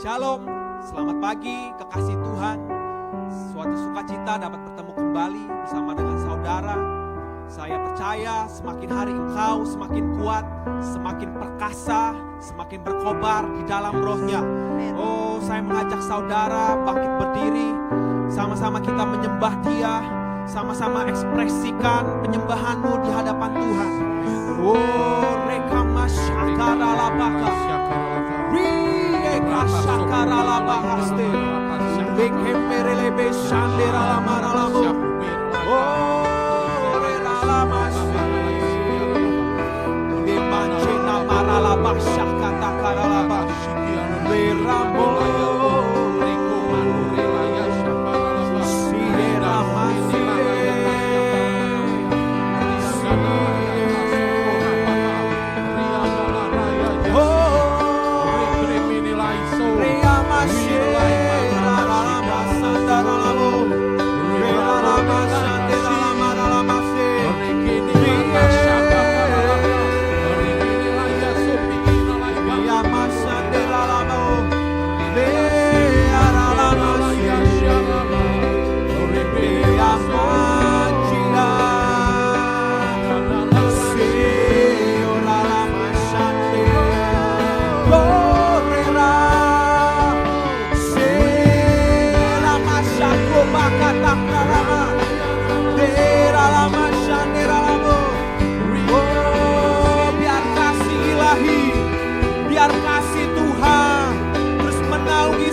Shalom, selamat pagi kekasih Tuhan. Suatu sukacita dapat bertemu kembali bersama dengan saudara. Saya percaya semakin hari engkau semakin kuat, semakin perkasa, semakin berkobar di dalam rohnya. Oh, saya mengajak saudara bangkit berdiri. Sama-sama kita menyembah Dia, sama-sama ekspresikan penyembahanmu di hadapan Tuhan. Oh, rekamasyakara labaka. Rekashakara labahaste. Rekemperelebe shandera lamaralamu. Oh, relalamashe. Demanjena maralabasyakata karalabashi. Leramo.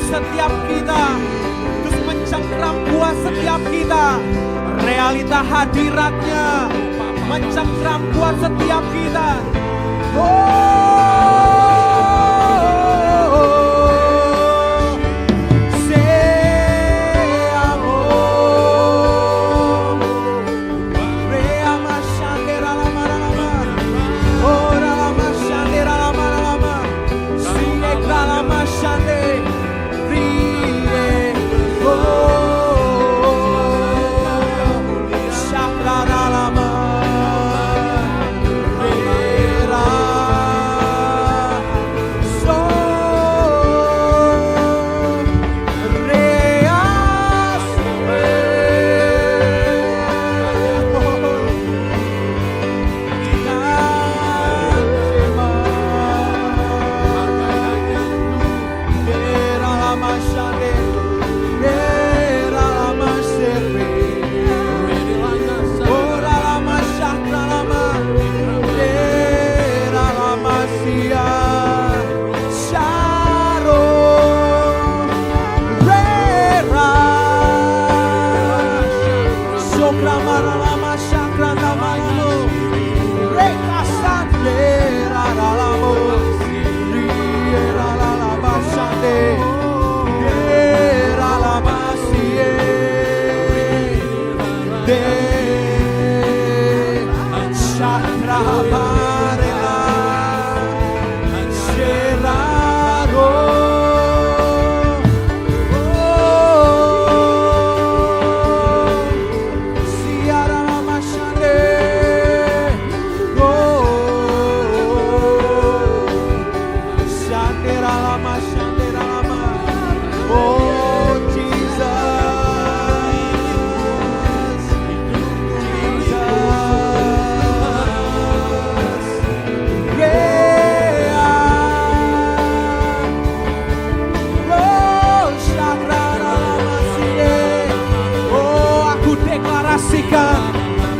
Setiap kita, terus mencengkram kuat setiap kita. Realita hadiratnya mencengkram kuat setiap kita.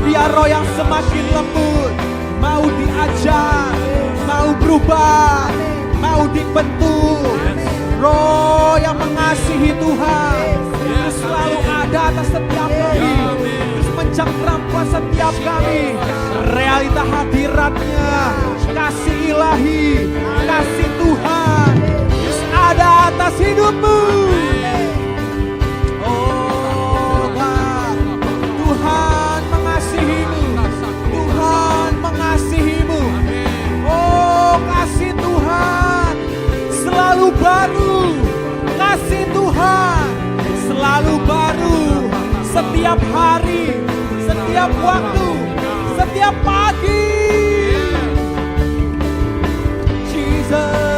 Biar roh yang semakin lembut mau diajar, mau berubah, mau dibentuk. Roh yang mengasihi Tuhan terus selalu ada atas setiap kami, terus mencengkram kuat setiap kami. Realita hadiratnya, kasih ilahi, kasih Tuhan terus ada atas hidupmu. Tuhan mengasihimu. Oh, kasih Tuhan selalu baru. Kasih Tuhan selalu baru. Setiap hari, setiap waktu, setiap pagi. Jesus.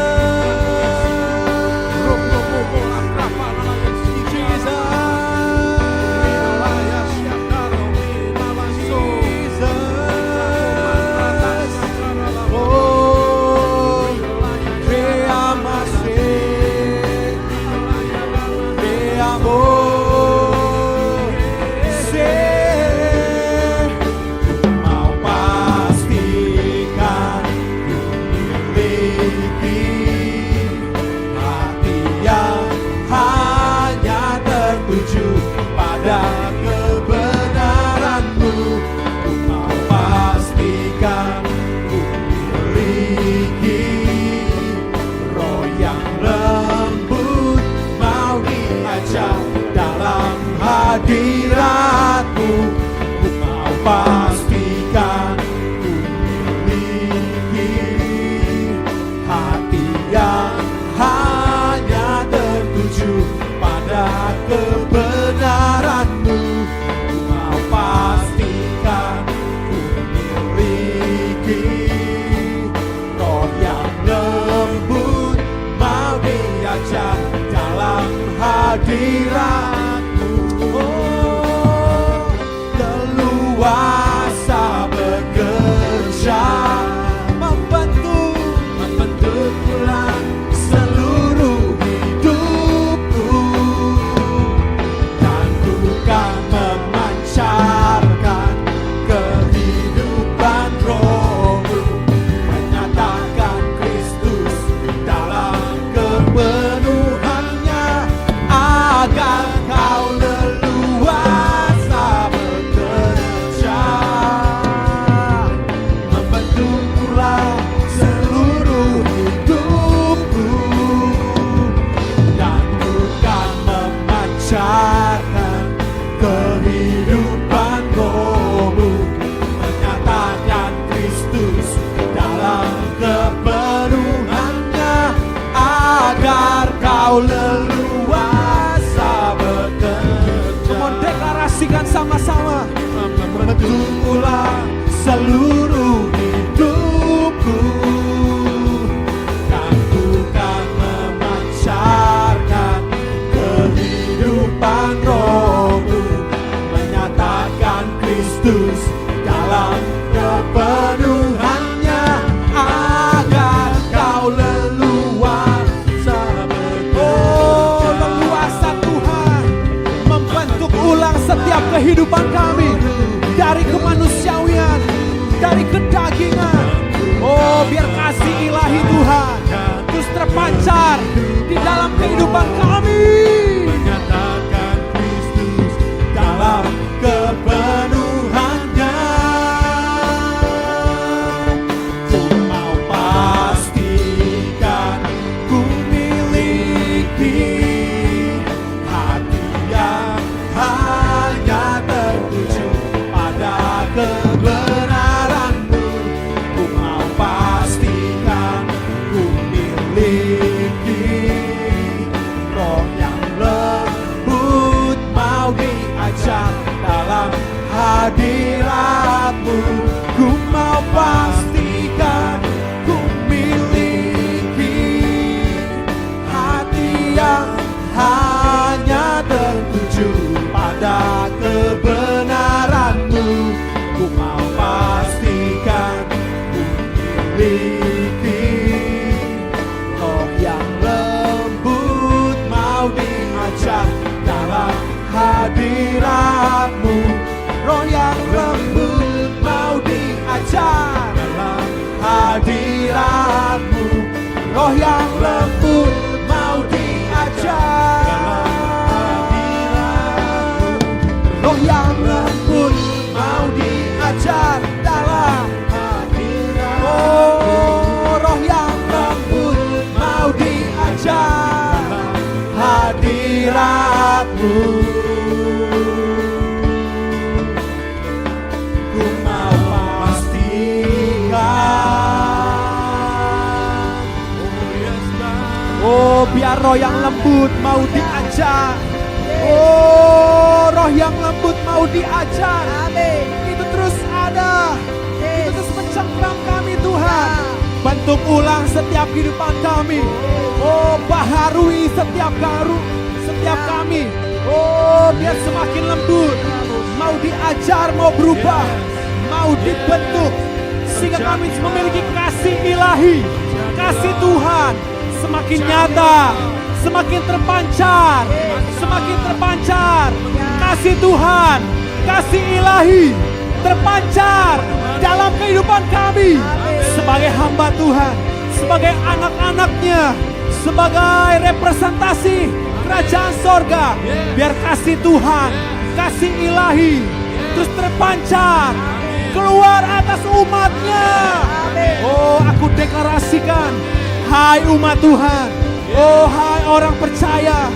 hati yang hanya tertuju pada kebenaran-Mu. Ku mau pastikan ku miliki roh yang lembut, mau diajak dalam hadirat-Mu. Ku mau pastikan ku miliki hati yang hanya tertuju pada kebenaran-Mu. Ku mau pastikan ku miliki roh yang lembut, mau diajak dalam hadirat-Mu. Oh, leluasa bekerja, membentuk ulang seluruh hidupku, dan ku kan memancarkan kehidupan roh-Mu, menyatakan Kristus dalam kepenuhannya, agar Kau leluasa bekerja, membentuk ulang seluruh hidupku, dan ku kan memancarkan kehidupan roh-Mu, menyatakan Kristus dalam kepenuhannya, agar Kau leluasa bekerja. Come on, deklarasikan sama-sama. Membentuk ulang seluruh hidupku, dan ku kan memancarkan kehidupan roh-Mu, menyatakan Kristus dalam kepenuhannya, agar Kau leluasa bekerja. Oh, leluasa Tuhan membentuk ulang setiap kehidupan kami, dari kemanusiaan, dari kedagingan. Oh, biar kasih ilahi Tuhan terus terpancar di dalam kehidupan kami, menyatakan Kristus dalam kepenuhannya. Ku mau pastikan ku miliki hati yang hanya tertuju pada kebenaran-Mu. Ku mau pastikan ku miliki roh yang lembut, mau diajak dalam hadirat-Mu. Ku mau pastikan ku miliki hati yang hanya tertuju pada kebenaran-Mu. Ku mau pastikan ku miliki roh yang lembut, mau diajak dalam hadirat-Mu. Roh yang lembut, mau diajak dalam hadirat-Mu. Roh yang lembut, mau diajak roh yang lembut, mau diajak dalam hadirat. Oh, roh yang lembut, mau diajak hadirat-Mu. Ku mau pastikan, oh, biar roh yang lembut mau diajak. Oh, roh yang lembut mau diajak. Itu terus ada, itu terus mencengkram kami Tuhan. Bentuk ulang setiap kehidupan kami. Oh, baharui setiap kami. Oh, biar semakin lembut, mau diajar, mau berubah, mau dibentuk, sehingga kami memiliki kasih ilahi, kasih Tuhan semakin nyata, semakin terpancar, kasih Tuhan, kasih ilahi terpancar dalam kehidupan kami sebagai hamba Tuhan, sebagai anak-anaknya, sebagai representasi kerajaan sorga. Biar kasih Tuhan, kasih ilahi terus terpancar keluar atas umatnya. Oh, aku deklarasikan, hai umat Tuhan, oh hai orang percaya,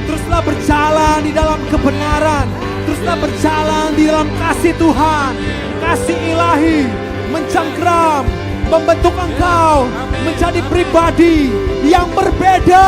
teruslah berjalan di dalam kebenaran, teruslah berjalan di dalam kasih Tuhan. Kasih ilahi mencengkram, membentuk engkau menjadi pribadi yang berbeda.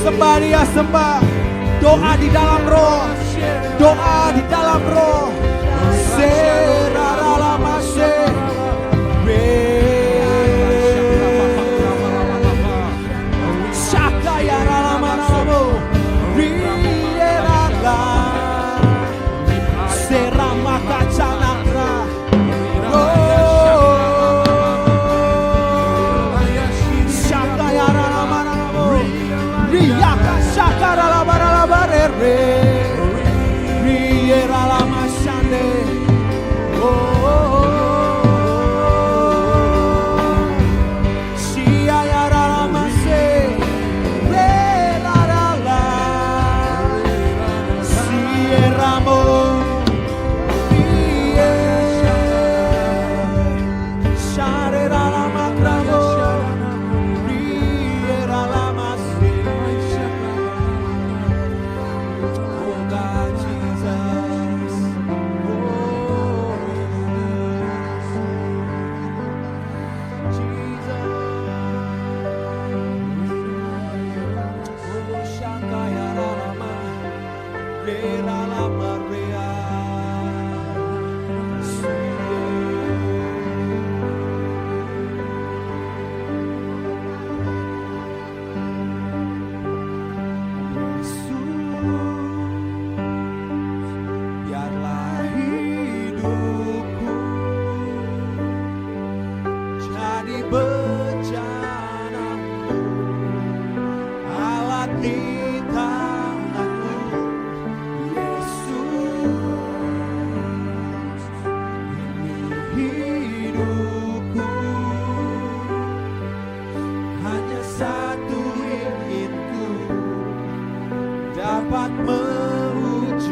Sembah dia, sembah. Doa di dalam roh, doa di dalam roh. Dapat mewujudkan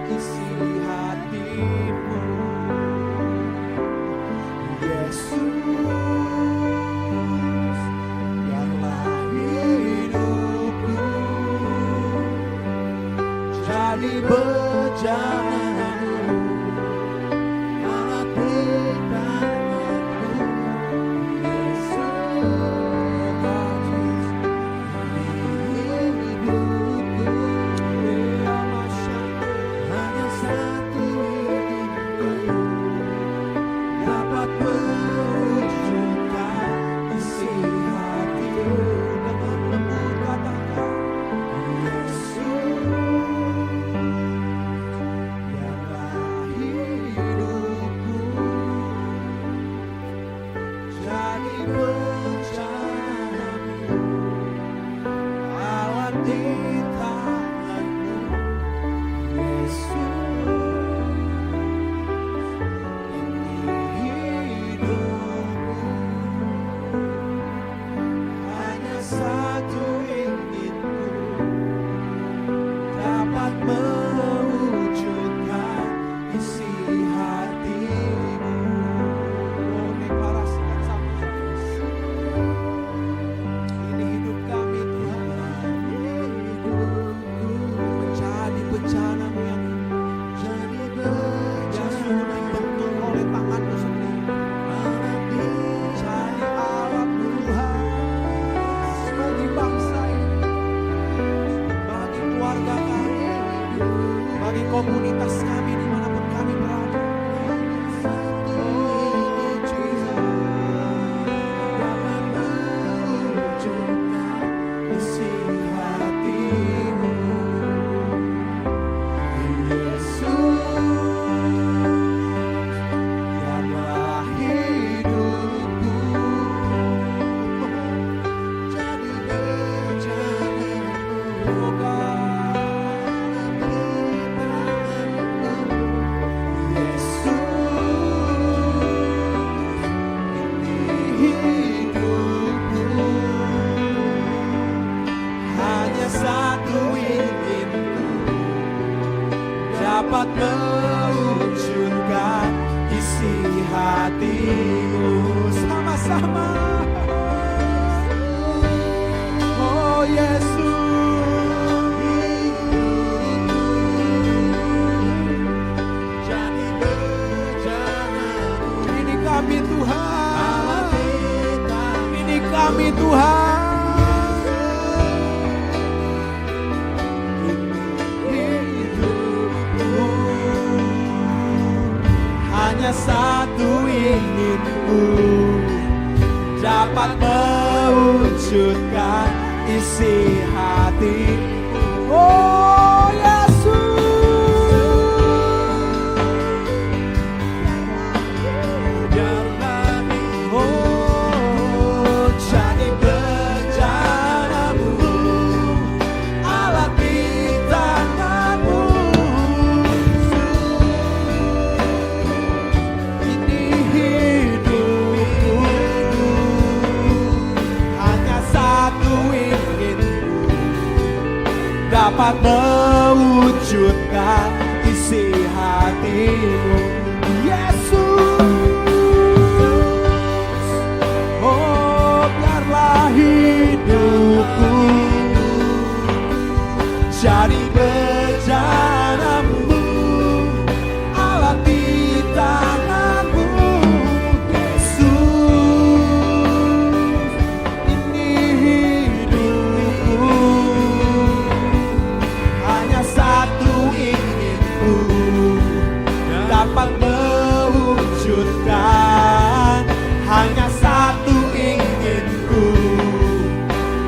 isi hatimu, Yesus, biarlah hidupku jadi berjalanmu, alat di tanganmu, Yesus. Hanya satu hidupku dapat kami Tuhan. Ini kami Tuhan. Hanya satu inginku, dapat mewujudkan isi hati. Oh Yesus, oh jadi bencanamu, alat di tanganmu. Ini hidupku, hanya satu inginku, dapat mewujudkan isi hatimu. Yesus, oh biarlah hidupku jadi bejanamu, alat di tanganmu. Yesus, ini hidupku, hanya satu inginku, dapat mewujudkan. Hanya satu inginku,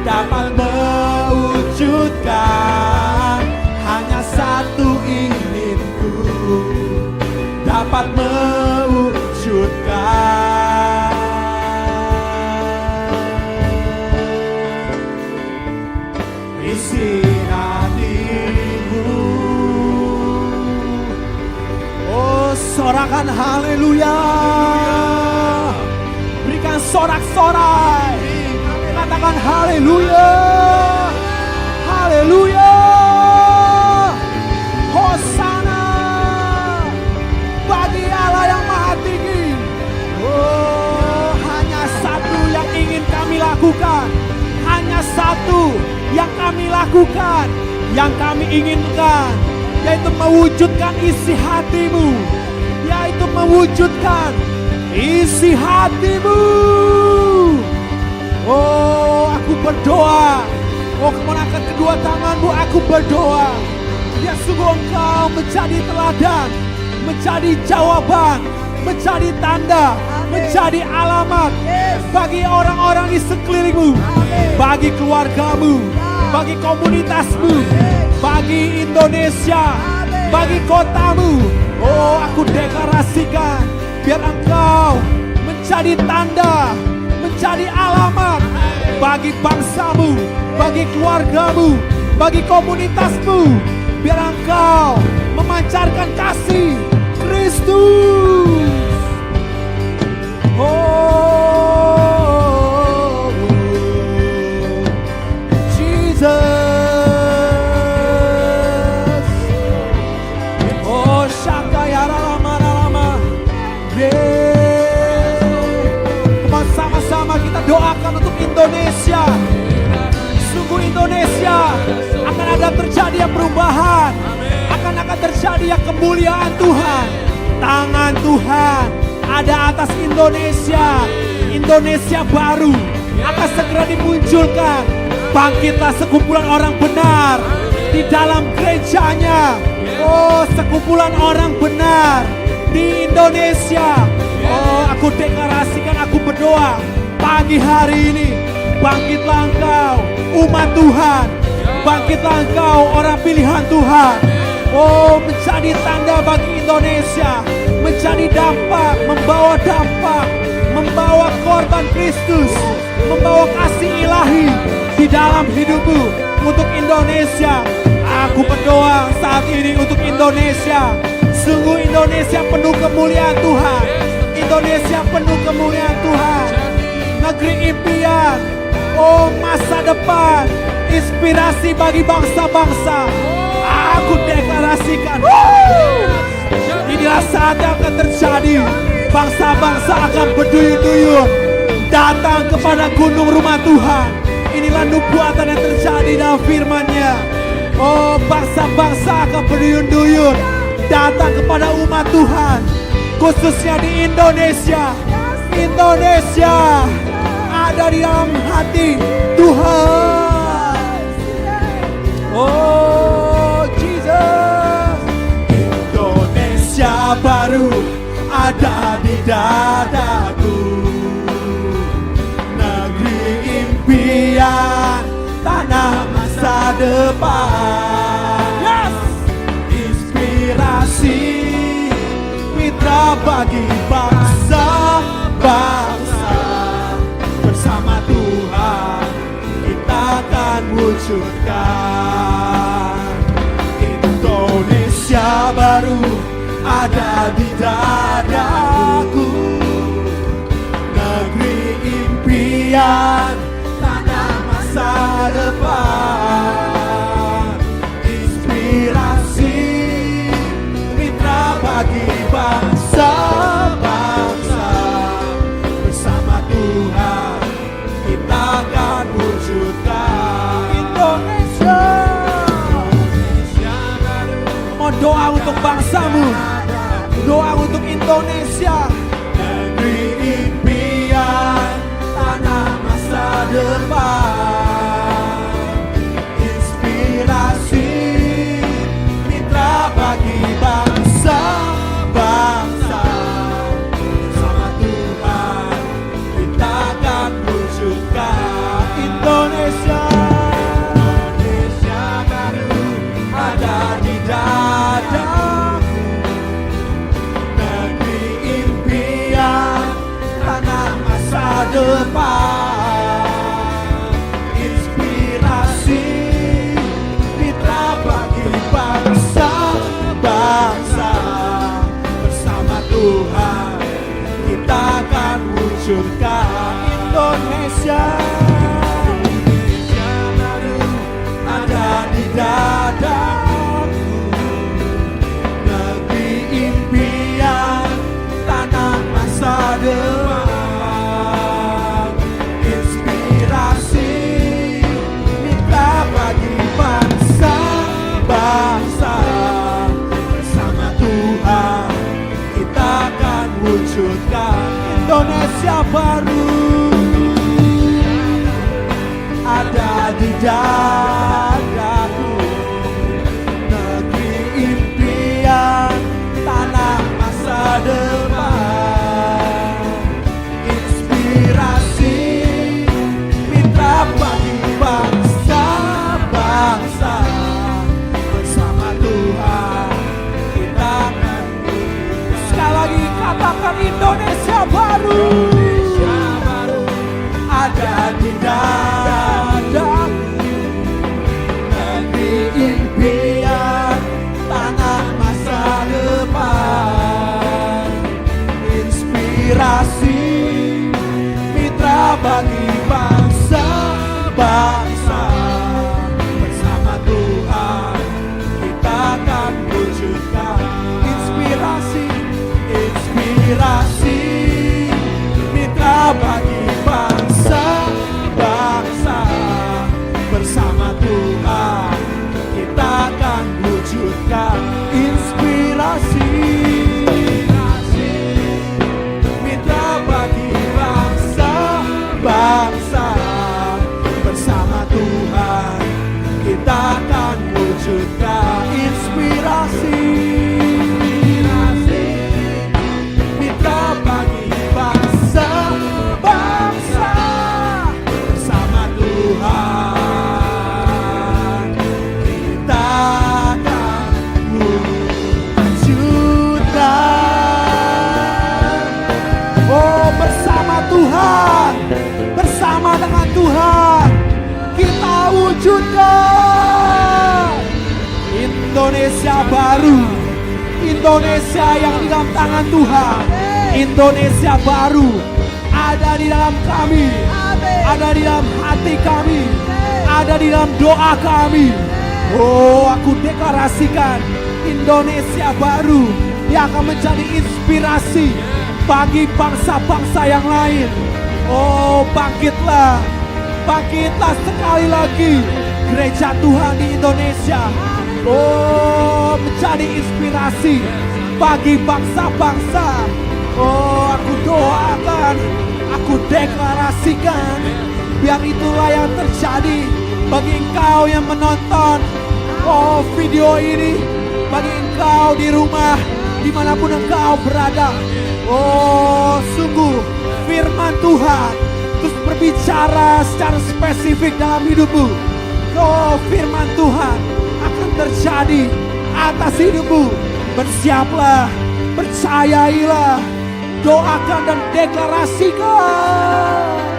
dapat mewujudkan. Hanya satu inginku, dapat mewujudkan. Isi hatimu. Oh, sorakan haleluya. Berikan sorak-sorai. Katakan haleluya. Haleluya. Hosana bagi Allah yang maha tinggi. Oh, hanya satu yang ingin kami lakukan. Hanya satu yang kami lakukan, yang kami inginkan, yaitu mewujudkan isi hatimu, yaitu mewujudkan isi hatimu. Oh, aku berdoa. Oh, angkat kedua tanganmu, aku berdoa. Ya sungguh engkau menjadi teladan, menjadi jawaban, menjadi tanda, menjadi alamat bagi orang-orang di sekelilingmu, bagi keluargamu, bagi komunitasmu, bagi Indonesia, bagi kotamu. Oh, aku deklarasikan, biar engkau menjadi tanda, menjadi alamat bagi bangsamu, bagi keluargamu, bagi komunitasmu. Biar engkau memancarkan kasih Kristus. Oh, Jesus. Oh, Shakaya lama. Sama-sama kita doakan untuk Indonesia. Sungguh Indonesia akan ada terjadi perubahan, akan terjadi kemuliaan Tuhan. Tangan Tuhan ada atas Indonesia. Indonesia baru akan segera dimunculkan. Bangkitlah sekumpulan orang benar di dalam gerejanya. Oh, sekumpulan orang benar di Indonesia. Oh, aku deklarasikan, aku berdoa pagi hari ini. Bangkitlah engkau umat Tuhan. Bangkitlah engkau orang pilihan Tuhan. Oh, menjadi tanda bagi Indonesia. Menjadi dampak, membawa korban Kristus, membawa kasih ilahi di dalam hidupmu untuk Indonesia. Aku berdoa saat ini untuk Indonesia. Sungguh Indonesia penuh kemuliaan Tuhan. Indonesia penuh kemuliaan Tuhan. Negeri impian. Oh, masa depan. Inspirasi bagi bangsa-bangsa. Aku deklarasikan. Inilah saat yang akan terjadi. Bangsa-bangsa akan berduyun-duyun datang kepada gunung rumah Tuhan. Inilah nubuatan yang terjadi dalam firman-Nya. Oh, bangsa-bangsa akan berduyun-duyun datang kepada umat Tuhan. khususnya di Indonesia. Indonesia ada di dalam hati Tuhan. Oh Jesus, Indonesia baru ada di dadaku, negeri impian, tanah masa depan. Yes, inspirasi, mitra bagi bangsa-bangsa. Bersama Tuhan kita akan wujudkan. Indonesia baru ada di dadaku, negeri impian, tanah masa depan. Inspirasi, mitra bagi bangsa-bangsa. Bersama Tuhan kita akan wujudkan. Indonesia, mohon doa untuk bangsamu, doa untuk Indonesia. Negeri impian, tanah masa depan. Inspirasi, mitra bagi bangsa-bangsa. Bersama Tuhan kita akan wujudkan. Indonesia, Indonesia baru ada di dadaku, negeri impian, tanah masa depan. Inspirasi, mitra bagi bangsa-bangsa. Bersama Tuhan kita akan wujudkan. Indonesia, Indonesia baru ada di dadaku, negeri impian, tanah masa depan. Inspirasi, mitra bagi bangsa-bangsa. Bersama Tuhan kita akan wujudkan. Indonesia baru ada di dadaku, negeri impian, tanah masa depan. Inspirasi, mitra bagi bangsa-bangsa. Bersama Tuhan kita akan wujudkan. Sekali lagi katakan Indonesia baru, Indonesia baru ada di dadaku, negeri impian, tanah masa depan. Inspirasi, mitra bagi bangsa-bangsa. Bersama Tuhan kita akan wujudkan. Inspirasi, inspirasi, mitra bagi bangsa-bangsa. Bersama Tuhan kita akan wujudkan. Inspirasi, mitra bagi bangsa-bangsa. Bersama Tuhan kita akan wujudkan. Inspirasi, mitra bagi bangsa-bangsa. Bersama Tuhan kita akan wujudkan. Oh, bersama Tuhan, bersama dengan Tuhan kita wujudkan. Indonesia baru, Indonesia yang di dalam tangan Tuhan. Indonesia baru ada di dalam kami, ada di dalam hati kami, ada di dalam doa kami. Oh, aku deklarasikan Indonesia baru yang akan menjadi inspirasi bagi bangsa-bangsa yang lain. Oh, bangkitlah, bangkitlah sekali lagi gereja Tuhan di Indonesia. Oh, menjadi inspirasi bagi bangsa-bangsa. Oh, aku doakan, aku deklarasikan, biar itulah yang terjadi bagi engkau yang menonton video ini, bagi engkau di rumah, dimanapun engkau berada. Oh, sungguh firman Tuhan terus berbicara secara spesifik dalam hidupmu. Oh, firman Tuhan akan terjadi atas hidupmu. Bersiaplah, percayailah, doakan dan deklarasikan.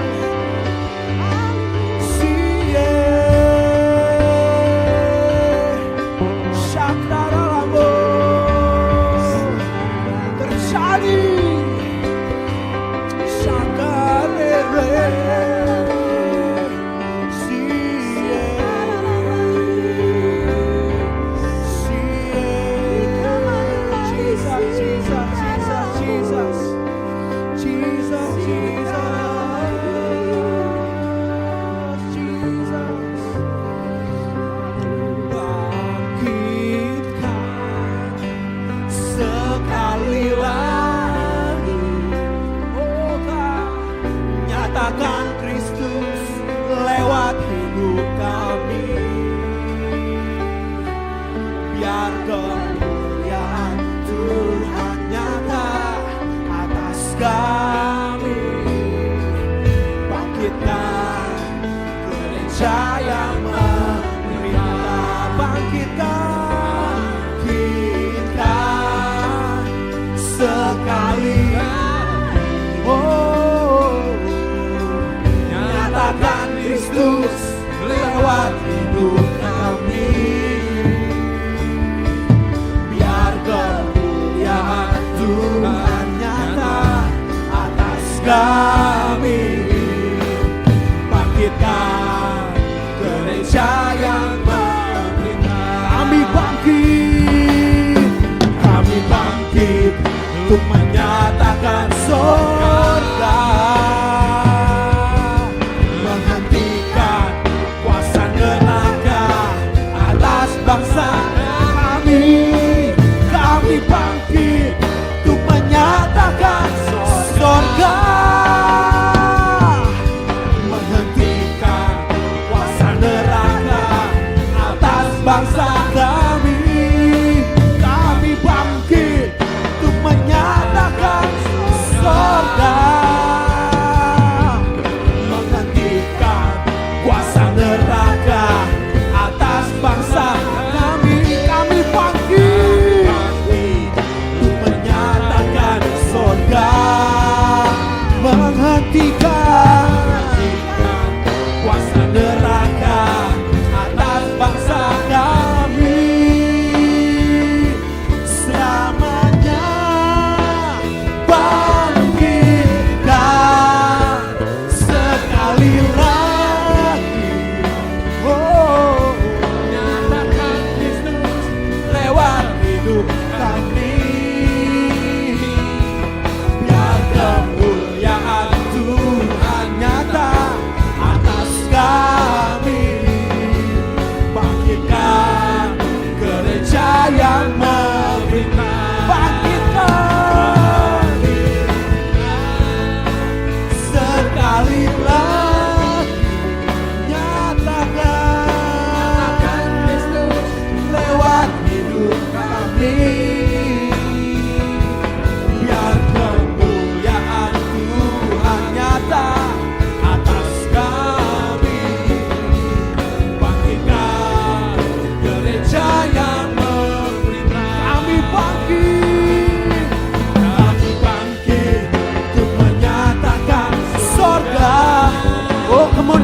Untuk menyatakan surga, menghentikan kuasa neraka atas bangsa kami. Kami bangkit untuk menyatakan surga, menghentikan kuasa neraka atas bangsa kami. Kami bangkit menyatakan surga, menghentikan kuasa neraka atas bangsa kami. Kami bangkit untuk menyatakan surga, menghentikan kuasa neraka atas bangsa kami.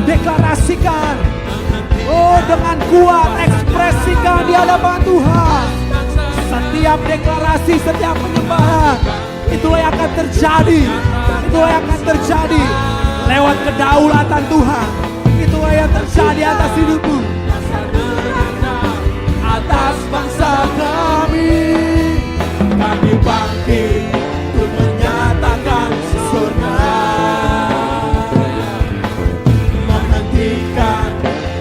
Deklarasikan, oh dengan kuat ekspresikan di hadapan Tuhan. Setiap deklarasi, setiap penyembahan, itulah yang akan terjadi. Itulah yang akan terjadi lewat kedaulatan Tuhan. Itulah yang terjadi atas hidupmu, atas bangsa kami. Kami bangkit untuk menyatakan surga, menghentikan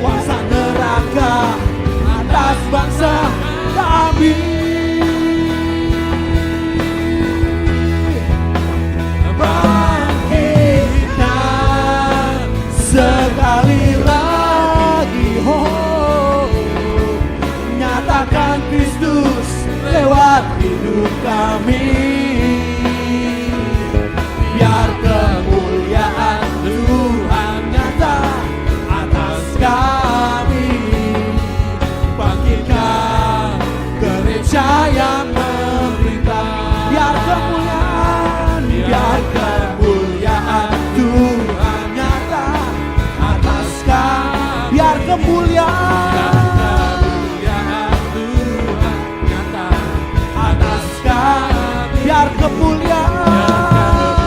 kuasa neraka atas bangsa kami. kemuliaan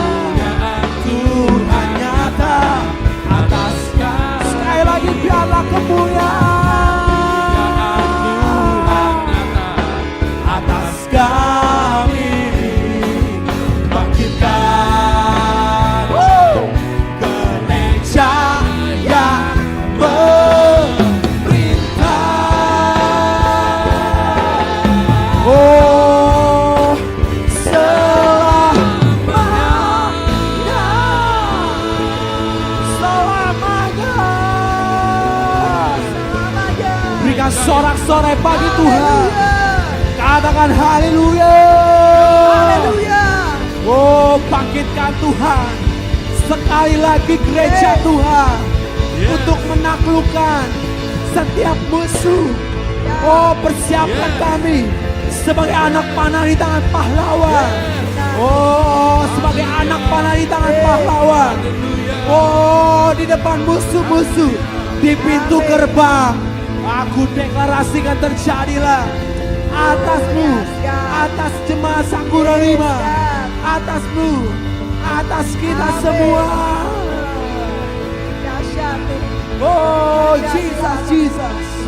Tuhan nyata atas kami. Sekali lagi biarlah kemuliaan Tuhan nyata atas kami. Bangkitkan gereja yang memerintah. Oh, selamanya, selamanya. Berikan sorak-sorai bagi Tuhan. Katakan haleluya. Oh, bangkitkan Tuhan sekali lagi gereja Tuhan untuk menaklukkan setiap musuh. Oh, persiapkan kami sebagai anak panah di tangan pahlawan. Oh, sebagai anak panah di tangan pahlawan. Oh, di depan musuh-musuh, di pintu gerbang, aku deklarasikan terjadilah atasmu, atas jemaat Sakura 5, atasmu, atas kita semua. Oh, Jesus, Jesus,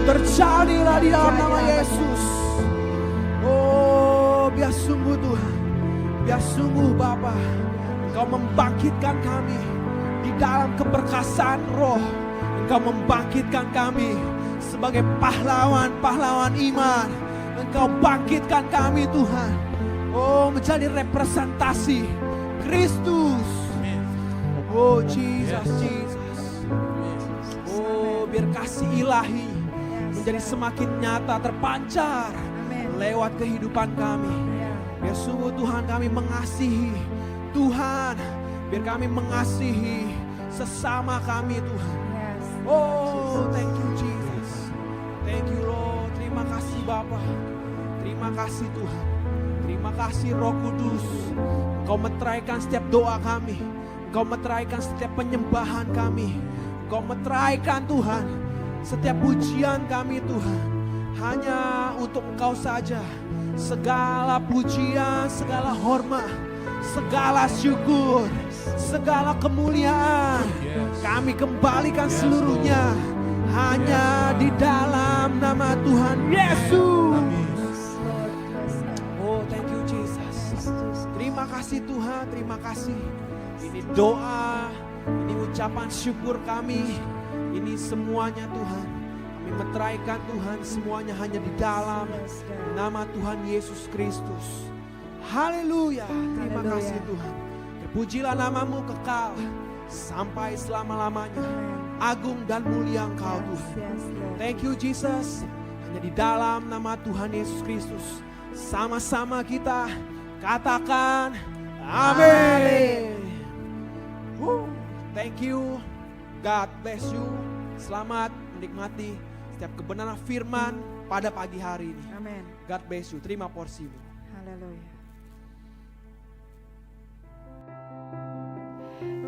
terjadilah di dalam nama Yesus. Oh, biar sungguh Tuhan, biar sungguh Bapa, Engkau membangkitkan kami di dalam keperkasaan roh. Engkau membangkitkan kami sebagai pahlawan-pahlawan iman. Engkau bangkitkan kami Tuhan, oh, menjadi representasi Kristus. Oh, Jesus, Jesus. Oh, biar kasih ilahi menjadi semakin nyata terpancar lewat kehidupan kami. Biar sungguh Tuhan kami mengasihi Tuhan, biar kami mengasihi sesama kami Tuhan. Oh, thank you Jesus, thank you Lord. Terima kasih Bapa, terima kasih Tuhan, terima kasih Roh Kudus. Engkau meteraikan setiap doa kami, Engkau meteraikan setiap penyembahan kami, Engkau meteraikan Tuhan setiap pujian kami Tuhan. Hanya untuk Engkau saja segala pujian, segala hormat, segala syukur, segala kemuliaan kami kembalikan seluruhnya hanya di dalam nama Tuhan Yesus. Oh, thank you Jesus. Terima kasih Tuhan, terima kasih. Ini doa, ini ucapan syukur kami, ini semuanya Tuhan. Kami meteraikan Tuhan semuanya hanya di dalam nama Tuhan Yesus Kristus. Haleluya, terima kasih Tuhan. Terpujilah namamu kekal sampai selama-lamanya. Agung dan mulia Engkau Tuhan. Thank you Jesus. Hanya di dalam nama Tuhan Yesus Kristus sama-sama kita katakan amin. Thank you. God bless you. Selamat menikmati setiap kebenaran firman pada pagi hari ini. Amin. God bless you. Terima porsimu. Haleluya.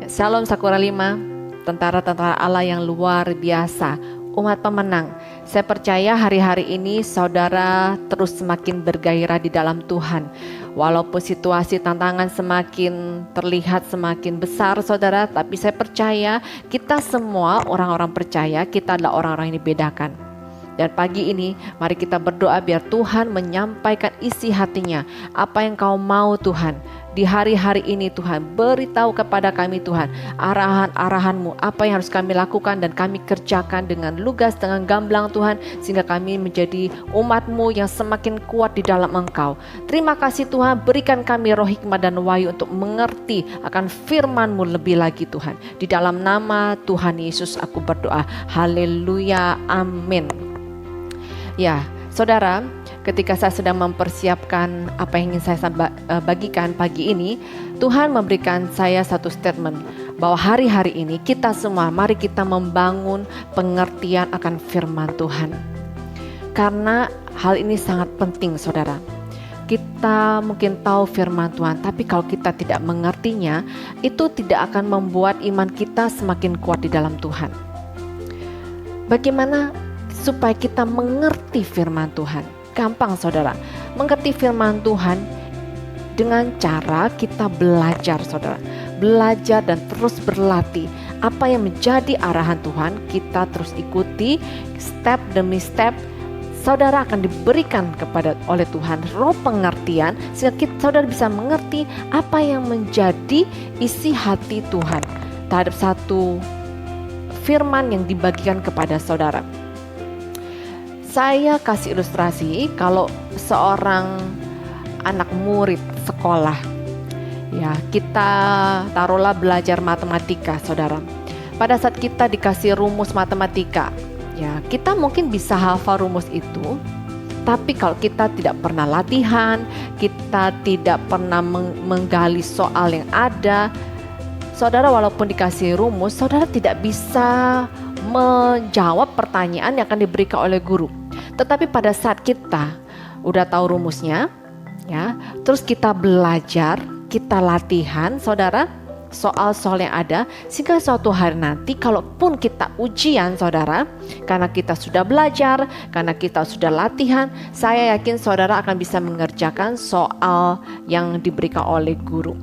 Shalom Sakura 5, tentara-tentara Allah yang luar biasa, umat pemenang. Saya percaya hari-hari ini saudara terus semakin bergairah di dalam Tuhan. Walaupun situasi tantangan semakin terlihat semakin besar saudara, tapi saya percaya kita semua orang-orang percaya, kita adalah orang-orang yang dibedakan. Dan pagi ini mari kita berdoa biar Tuhan menyampaikan isi hatinya. Apa yang Kau mau Tuhan di hari-hari ini Tuhan, beritahu kepada kami Tuhan arahan-arahan-Mu, apa yang harus kami lakukan dan kami kerjakan dengan lugas, dengan gamblang Tuhan, sehingga kami menjadi umat-Mu yang semakin kuat di dalam Engkau. Terima kasih Tuhan, berikan kami roh hikmat dan wahyu untuk mengerti akan firman-Mu lebih lagi Tuhan. Di dalam nama Tuhan Yesus aku berdoa, haleluya, amin. Ya, saudara, ketika saya sedang mempersiapkan apa yang ingin saya bagikan pagi ini, Tuhan memberikan saya satu statement bahwa hari-hari ini kita semua mari kita membangun pengertian akan firman Tuhan. Karena hal ini sangat penting saudara. Kita mungkin tahu firman Tuhan, tapi kalau kita tidak mengertinya, itu tidak akan membuat iman kita semakin kuat di dalam Tuhan. Bagaimana supaya kita mengerti firman Tuhan? Gampang saudara, mengerti firman Tuhan dengan cara kita belajar, saudara. Belajar dan terus berlatih. Apa yang menjadi arahan Tuhan, kita terus ikuti step demi step. Saudara akan diberikan oleh Tuhan roh pengertian, sehingga saudara bisa mengerti apa yang menjadi isi hati Tuhan terhadap satu firman yang dibagikan kepada saudara. Saya kasih ilustrasi, kalau seorang anak murid sekolah, ya, kita taruhlah belajar matematika, saudara. Pada saat kita dikasih rumus matematika, ya, kita mungkin bisa hafal rumus itu, tapi kalau kita tidak pernah latihan, kita tidak pernah menggali soal yang ada, saudara walaupun dikasih rumus, saudara tidak bisa menjawab pertanyaan yang akan diberikan oleh guru. Tetapi pada saat kita udah tahu rumusnya, ya, terus kita belajar, kita latihan, saudara, soal-soal yang ada, sehingga suatu hari nanti kalaupun kita ujian, saudara, karena kita sudah belajar, karena kita sudah latihan, saya yakin saudara akan bisa mengerjakan soal yang diberikan oleh guru.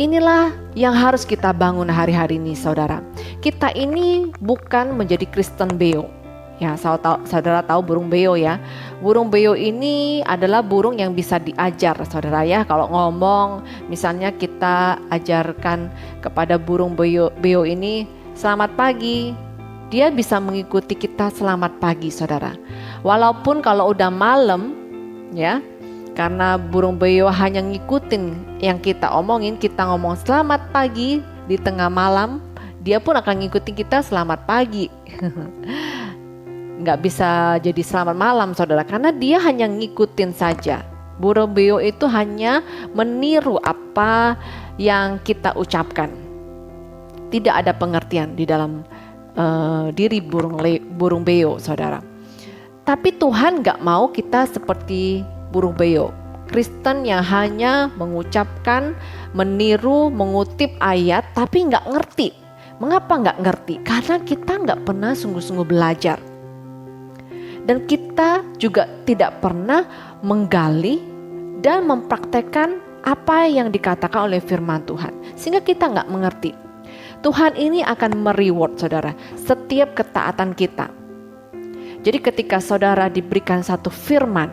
Inilah yang harus kita bangun hari-hari ini, saudara. Kita ini bukan menjadi Kristen beo. Ya, saudara tahu burung beo, ya. Burung beo ini adalah burung yang bisa diajar, saudara, ya. Kalau ngomong, misalnya kita ajarkan kepada burung beo ini, selamat pagi. Dia bisa mengikuti kita selamat pagi, saudara. Walaupun kalau udah malam, ya, karena burung beo hanya ngikutin yang kita omongin, kita ngomong selamat pagi di tengah malam, dia pun akan ngikutin kita selamat pagi. Nggak bisa jadi selamat malam, saudara, karena dia hanya ngikutin saja. Burung beo itu hanya meniru apa yang kita ucapkan. Tidak ada pengertian di dalam diri burung beo, saudara. Tapi Tuhan nggak mau kita seperti burung beo, Kristen yang hanya mengucapkan, meniru, mengutip ayat, tapi nggak ngerti. Mengapa nggak ngerti? Karena kita nggak pernah sungguh-sungguh belajar. Dan kita juga tidak pernah menggali dan mempraktekkan apa yang dikatakan oleh firman Tuhan. Sehingga kita nggak mengerti. Tuhan ini akan mereward, saudara, setiap ketaatan kita. Jadi ketika saudara diberikan satu firman,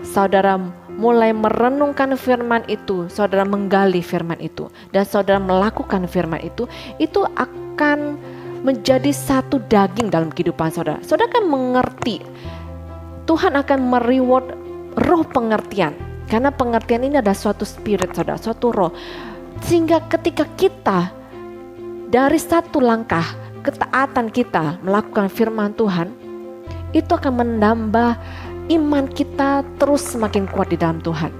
saudara mulai merenungkan firman itu, saudara menggali firman itu, dan saudara melakukan firman itu akan menjadi satu daging dalam kehidupan saudara. Saudara akan mengerti. Tuhan akan mereward roh pengertian. Karena pengertian ini adalah suatu spirit, saudara, suatu roh. Sehingga ketika kita dari satu langkah ketaatan kita melakukan firman Tuhan, itu akan menambah iman kita terus semakin kuat di dalam Tuhan.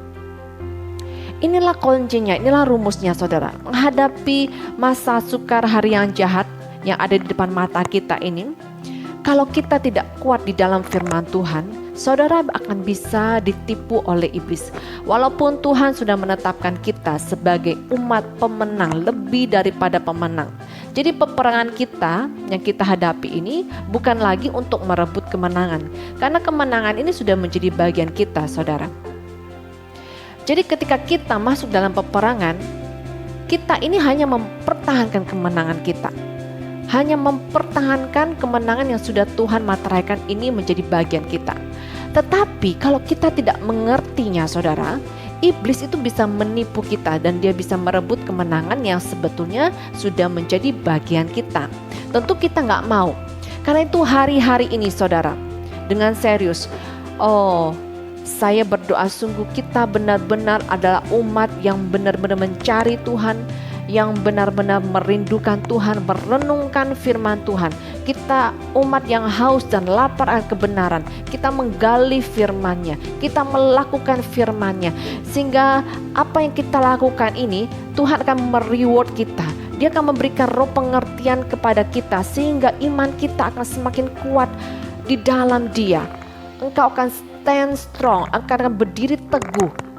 Inilah kuncinya, inilah rumusnya, saudara. Menghadapi masa sukar, hari yang jahat yang ada di depan mata kita ini, kalau kita tidak kuat di dalam firman Tuhan, saudara akan bisa ditipu oleh iblis. Walaupun Tuhan sudah menetapkan kita sebagai umat pemenang, lebih daripada pemenang. Jadi peperangan kita yang kita hadapi ini bukan lagi untuk merebut kemenangan, karena kemenangan ini sudah menjadi bagian kita, saudara. Jadi ketika kita masuk dalam peperangan, kita ini hanya mempertahankan kemenangan kita. Hanya mempertahankan kemenangan yang sudah Tuhan materaikan ini menjadi bagian kita. Tetapi kalau kita tidak mengertinya, saudara, iblis itu bisa menipu kita dan dia bisa merebut kemenangan yang sebetulnya sudah menjadi bagian kita. Tentu kita nggak mau. Karena itu hari-hari ini, saudara, dengan serius, saya berdoa sungguh kita benar-benar adalah umat yang benar-benar mencari Tuhan, yang benar-benar merindukan Tuhan, merenungkan firman Tuhan. Kita umat yang haus dan lapar akan kebenaran. Kita menggali firman-Nya, kita melakukan firman-Nya, sehingga apa yang kita lakukan ini Tuhan akan mereward kita. Dia akan memberikan roh pengertian kepada kita, sehingga iman kita akan semakin kuat di dalam Dia. Engkau akan stand strong, akan berdiri teguh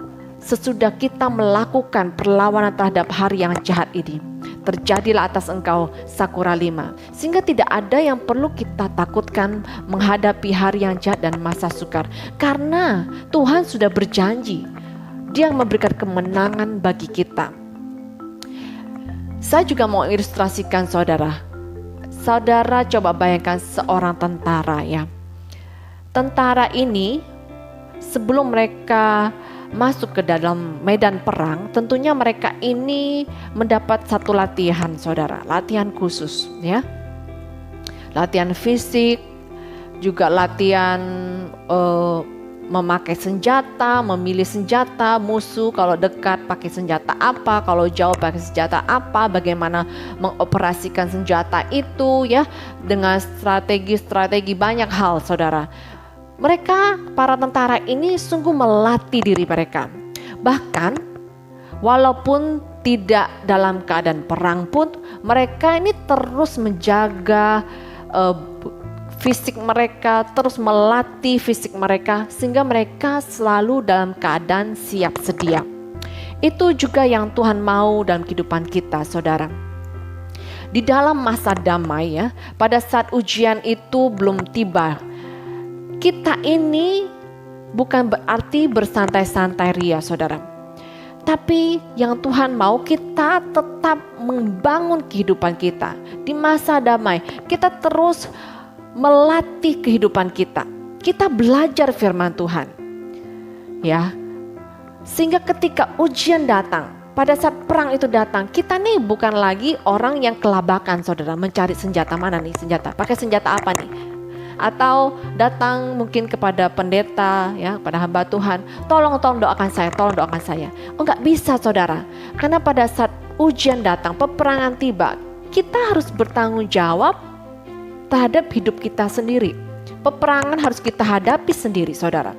sesudah kita melakukan perlawanan terhadap hari yang jahat ini. Terjadilah atas engkau Sakura 5, sehingga tidak ada yang perlu kita takutkan menghadapi hari yang jahat dan masa sukar, karena Tuhan sudah berjanji Dia yang memberikan kemenangan bagi kita. Saya juga mau ilustrasikan saudara. Saudara coba bayangkan seorang tentara ya. Tentara ini sebelum mereka masuk ke dalam medan perang, tentunya mereka ini mendapat satu latihan saudara, latihan khusus ya. Latihan fisik, juga latihan memakai senjata, memilih senjata musuh, kalau dekat pakai senjata apa, kalau jauh pakai senjata apa, bagaimana mengoperasikan senjata itu ya, dengan strategi banyak hal saudara. Mereka para tentara ini sungguh melatih diri mereka. Bahkan walaupun tidak dalam keadaan perang pun mereka ini terus menjaga fisik mereka, terus melatih fisik mereka sehingga mereka selalu dalam keadaan siap sedia. Itu juga yang Tuhan mau dalam kehidupan kita saudara. Di dalam masa damai ya, pada saat ujian itu belum tiba, kita ini bukan berarti bersantai-santai ria saudara. Tapi yang Tuhan mau kita tetap membangun kehidupan kita. Di masa damai kita terus melatih kehidupan kita. Kita belajar firman Tuhan. Ya. Sehingga ketika ujian datang, pada saat perang itu datang, kita nih bukan lagi orang yang kelabakan saudara, mencari senjata mana nih senjata, pakai senjata apa nih? Atau datang mungkin kepada pendeta ya, pada hamba Tuhan, tolong doakan saya. Enggak bisa saudara, karena pada saat ujian datang, peperangan tiba, kita harus bertanggung jawab terhadap hidup kita sendiri. Peperangan harus kita hadapi sendiri saudara.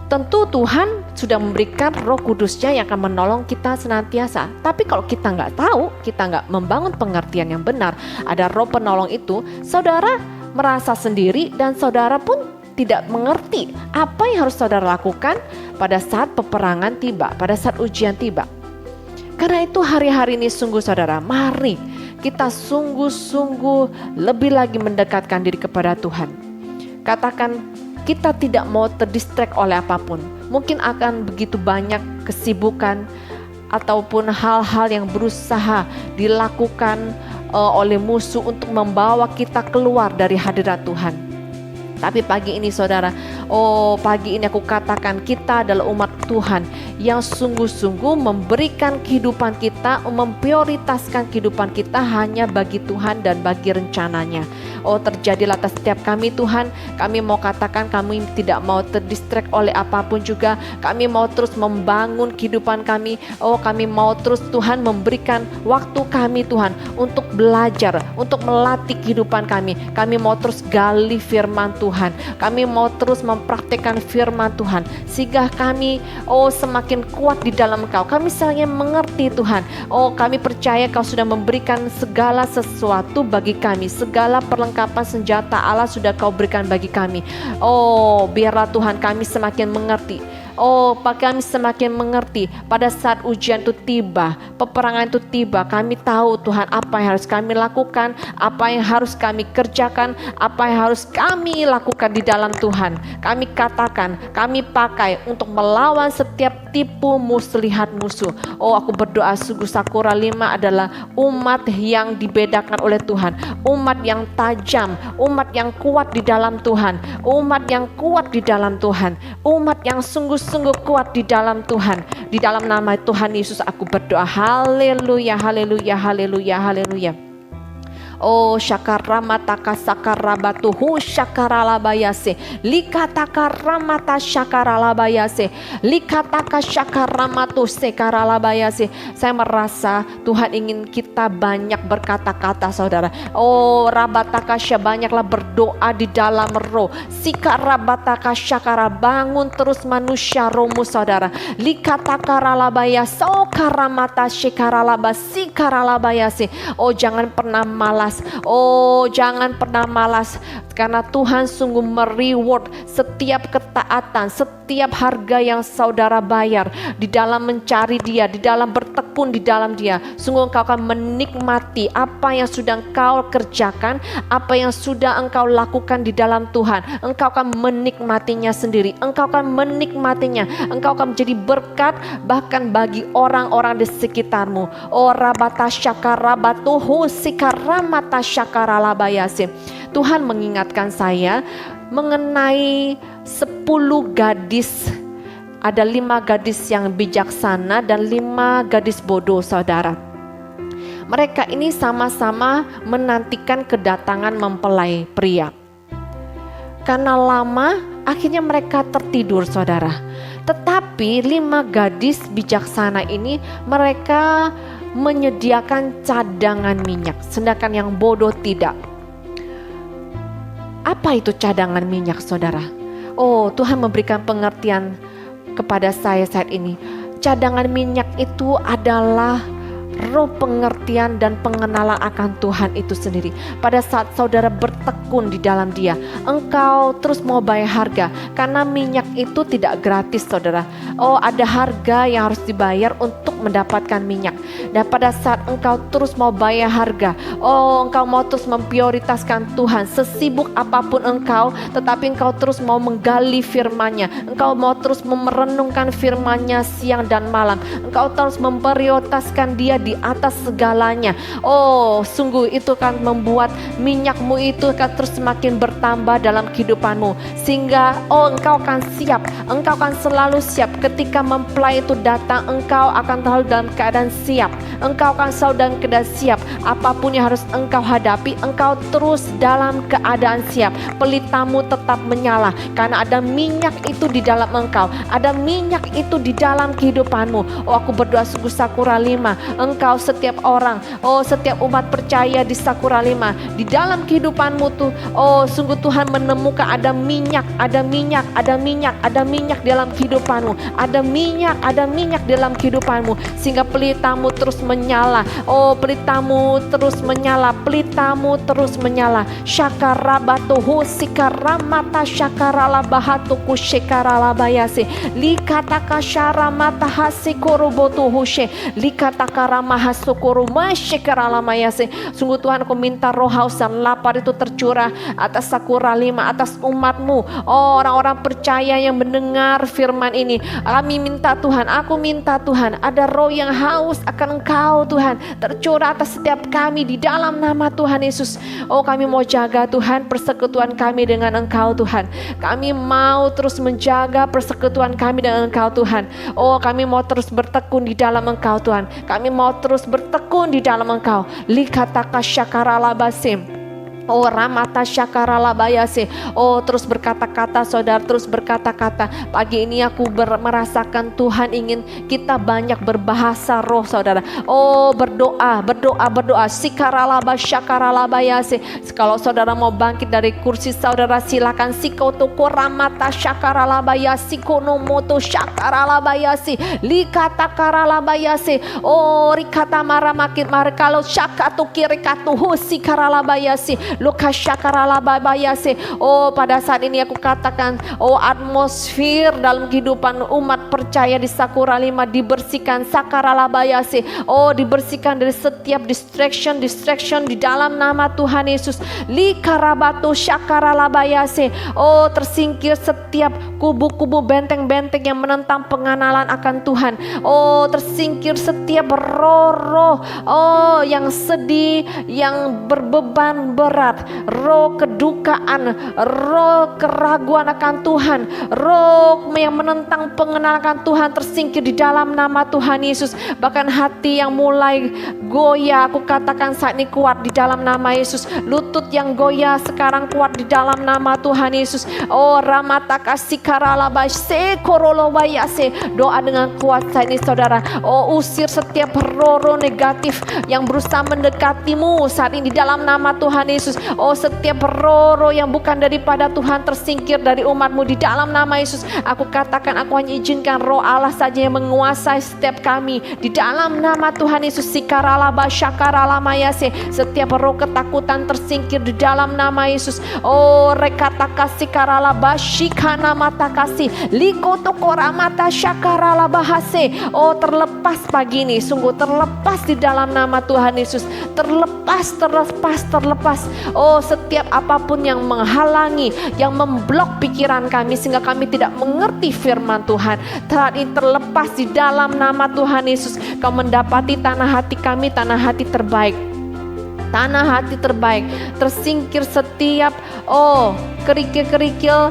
Tentu Tuhan sudah memberikan Roh Kudus-Nya yang akan menolong kita senantiasa. Tapi kalau kita nggak tahu, kita nggak membangun pengertian yang benar, ada Roh penolong itu, saudara merasa sendiri dan saudara pun tidak mengerti apa yang harus saudara lakukan pada saat peperangan tiba, pada saat ujian tiba. Karena itu hari-hari ini sungguh saudara, mari kita sungguh-sungguh lebih lagi mendekatkan diri kepada Tuhan. Katakan kita tidak mau terdistract oleh apapun. Mungkin akan begitu banyak kesibukan ataupun hal-hal yang berusaha dilakukan oleh musuh untuk membawa kita keluar dari hadirat Tuhan. Tapi pagi ini saudara, pagi ini aku katakan kita adalah umat Tuhan yang sungguh-sungguh memberikan kehidupan kita, memprioritaskan kehidupan kita hanya bagi Tuhan dan bagi rencananya. Terjadilah atas setiap kami Tuhan, kami mau katakan kami tidak mau terdistract oleh apapun juga, kami mau terus membangun kehidupan kami, kami mau terus Tuhan memberikan waktu kami Tuhan untuk belajar, untuk melatih kehidupan kami mau terus gali firman Tuhan, kami mau terus mempraktikkan firman Tuhan, sehingga kami semakin kuat di dalam Engkau, kami selalu mengerti Tuhan, kami percaya Kau sudah memberikan segala sesuatu bagi kami, segala perlengkapan senjata Allah sudah Kau berikan bagi kami. Biarlah Tuhan kami semakin mengerti. Kami semakin mengerti pada saat ujian itu tiba, peperangan itu tiba, kami tahu Tuhan apa yang harus kami lakukan, apa yang harus kami kerjakan, apa yang harus kami lakukan di dalam Tuhan. Kami katakan, kami pakai untuk melawan setiap tipu muslihat musuh. Aku berdoa sungguh Sakura 5 adalah umat yang dibedakan oleh Tuhan, umat yang tajam, umat yang kuat di dalam Tuhan, umat yang kuat di dalam Tuhan, umat yang sungguh kuat di dalam Tuhan. Di dalam nama Tuhan Yesus aku berdoa. Haleluya, haleluya, haleluya, haleluya. Syakaramataka sakarabatuhu syakaralabayase likataka ramata syakaralabayase likataka syakaramatu sekaralabayase. Saya merasa Tuhan ingin kita banyak berkata-kata saudara. Rabataka banyaklah berdoa di dalam roh. Sikarabataka syakara, bangun terus manusia rohmu saudara. Likataka ralabayase karamata syakaralabasi karalabayase. Jangan pernah malas. Jangan pernah malas. Karena Tuhan sungguh mereward setiap ketaatan, setiap harga yang saudara bayar di dalam mencari Dia, di dalam bertekun di dalam Dia. Sungguh engkau akan menikmati apa yang sudah engkau kerjakan, apa yang sudah engkau lakukan di dalam Tuhan. Engkau akan menikmatinya sendiri, engkau akan menikmatinya, engkau akan menjadi berkat bahkan bagi orang-orang di sekitarmu. Oh rabata syakara batuhu sikaramata syakara labayase. Tuhan mengingatkan saya mengenai 10 gadis. Ada 5 gadis yang bijaksana dan 5 gadis bodoh, saudara. Mereka ini sama-sama menantikan kedatangan mempelai pria. Karena lama, akhirnya mereka tertidur, saudara. Tetapi 5 gadis bijaksana ini mereka menyediakan cadangan minyak, sedangkan yang bodoh tidak. Apa itu cadangan minyak, saudara? Oh, Tuhan memberikan pengertian kepada saya saat ini. Cadangan minyak itu adalah roh pengertian dan pengenalan akan Tuhan itu sendiri. Pada saat saudara bertekun di dalam Dia, engkau terus mau bayar harga, karena minyak itu tidak gratis, saudara. Oh, ada harga yang harus dibayar untuk mendapatkan minyak. Dan pada saat engkau terus mau bayar harga, oh, engkau mau terus memprioritaskan Tuhan, sesibuk apapun engkau, tetapi engkau terus mau menggali firman-Nya, engkau mau terus merenungkan firman-Nya siang dan malam, engkau terus memprioritaskan Dia di atas segalanya. Oh, sungguh itu kan membuat minyakmu itu akan terus semakin bertambah dalam kehidupanmu, sehingga oh, engkau akan siap, engkau akan selalu siap ketika mempelai itu datang. Engkau akan selalu dalam keadaan siap, engkau akan selalu dalam keadaan siap. Apapun yang harus engkau hadapi, engkau terus dalam keadaan siap. Pelitamu tetap menyala karena ada minyak itu di dalam engkau, ada minyak itu di dalam kehidupanmu. Oh, aku berdoa sungguh Sakura 5, engkau setiap orang, oh setiap umat percaya di Sakura 5, di dalam kehidupanmu tuh, oh sungguh Tuhan menemukan ada minyak, ada minyak, ada minyak, ada minyak dalam kehidupanmu, ada minyak dalam kehidupanmu, sehingga pelitamu terus menyala. Oh, pelitamu terus menyala, pelitamu terus menyala. Syakarabatuhu sikaramata syakaralabahatuku syikaralabayase likataka syaramata hasikorobotuhu she likataka mahasukuru masyikaramayase. Sungguh Tuhan, aku minta roh haus dan lapar itu tercurah atas Sakura 5, atas umatmu. Oh, orang-orang percaya yang mendengar firman ini, kami minta Tuhan, aku minta Tuhan, ada roh yang haus akan Engkau Tuhan, tercurah atas setiap kami di dalam nama Tuhan Yesus. Oh, kami mau jaga Tuhan persekutuan kami dengan Engkau Tuhan. Kami mau terus menjaga persekutuan kami dengan Engkau Tuhan. Oh, kami mau terus bertekun di dalam Engkau Tuhan. Kami mau terus bertekun di dalam Engkau. Likataka syakaralabasim. Oh, ramata syakaralabayase. Oh, terus berkata-kata, saudara, terus berkata-kata. Pagi ini aku merasakan Tuhan ingin kita banyak berbahasa roh, saudara. Oh, berdoa. Sikaralaba syakaralabayase. Kalau saudara mau bangkit dari kursi saudara, silakan. Sikotoko ramata syakaralabayase konomoto syakaralabayase likatakaralabayase. Oh, rikata maramakin mar kalau syakatu kirikatuhu sikaralabayase Lokasyakaralabayase. Oh, pada saat ini aku katakan, oh, atmosfer dalam kehidupan umat percaya di Sakura 5 dibersihkan. Sakaralabayase. Oh, dibersihkan dari setiap distraction di dalam nama Tuhan Yesus. Likarabatu syakaralabayase. Oh, tersingkir setiap kubu-kubu benteng-benteng yang menentang pengenalan akan Tuhan. Oh, tersingkir setiap roh-roh, oh, yang sedih, yang berbeban berat, roh kedukaan, roh keraguan akan Tuhan, roh yang menentang pengenalan akan Tuhan tersingkir di dalam nama Tuhan Yesus. Bahkan hati yang mulai goyah, aku katakan saat ini kuat di dalam nama Yesus. Lutut yang goyah sekarang kuat di dalam nama Tuhan Yesus. Oh, ramataka sikaralabase korolobayase. Doa dengan kuat saat ini, saudara. Oh, usir setiap roh negatif yang berusaha mendekatimu saat ini di dalam nama Tuhan Yesus. Yesus. Oh, setiap roh-roh yang bukan daripada Tuhan tersingkir dari umat-Mu di dalam nama Yesus. Aku katakan, aku hanya izinkan roh Allah saja yang menguasai setiap kami di dalam nama Tuhan Yesus. Sikaralaba syakaralamayase. Setiap roh ketakutan tersingkir di dalam nama Yesus. Oh, rekatakasi karalaba shikana mata kasih likotokoramata syakaralabahase. Oh, terlepas pagi ini, sungguh terlepas di dalam nama Tuhan Yesus. Terlepas. Oh, setiap apapun yang menghalangi, yang memblok pikiran kami sehingga kami tidak mengerti firman Tuhan, saat ini terlepas di dalam nama Tuhan Yesus. Kau mendapati tanah hati kami, tanah hati terbaik. Tanah hati terbaik, tersingkir setiap kerikil-kerikil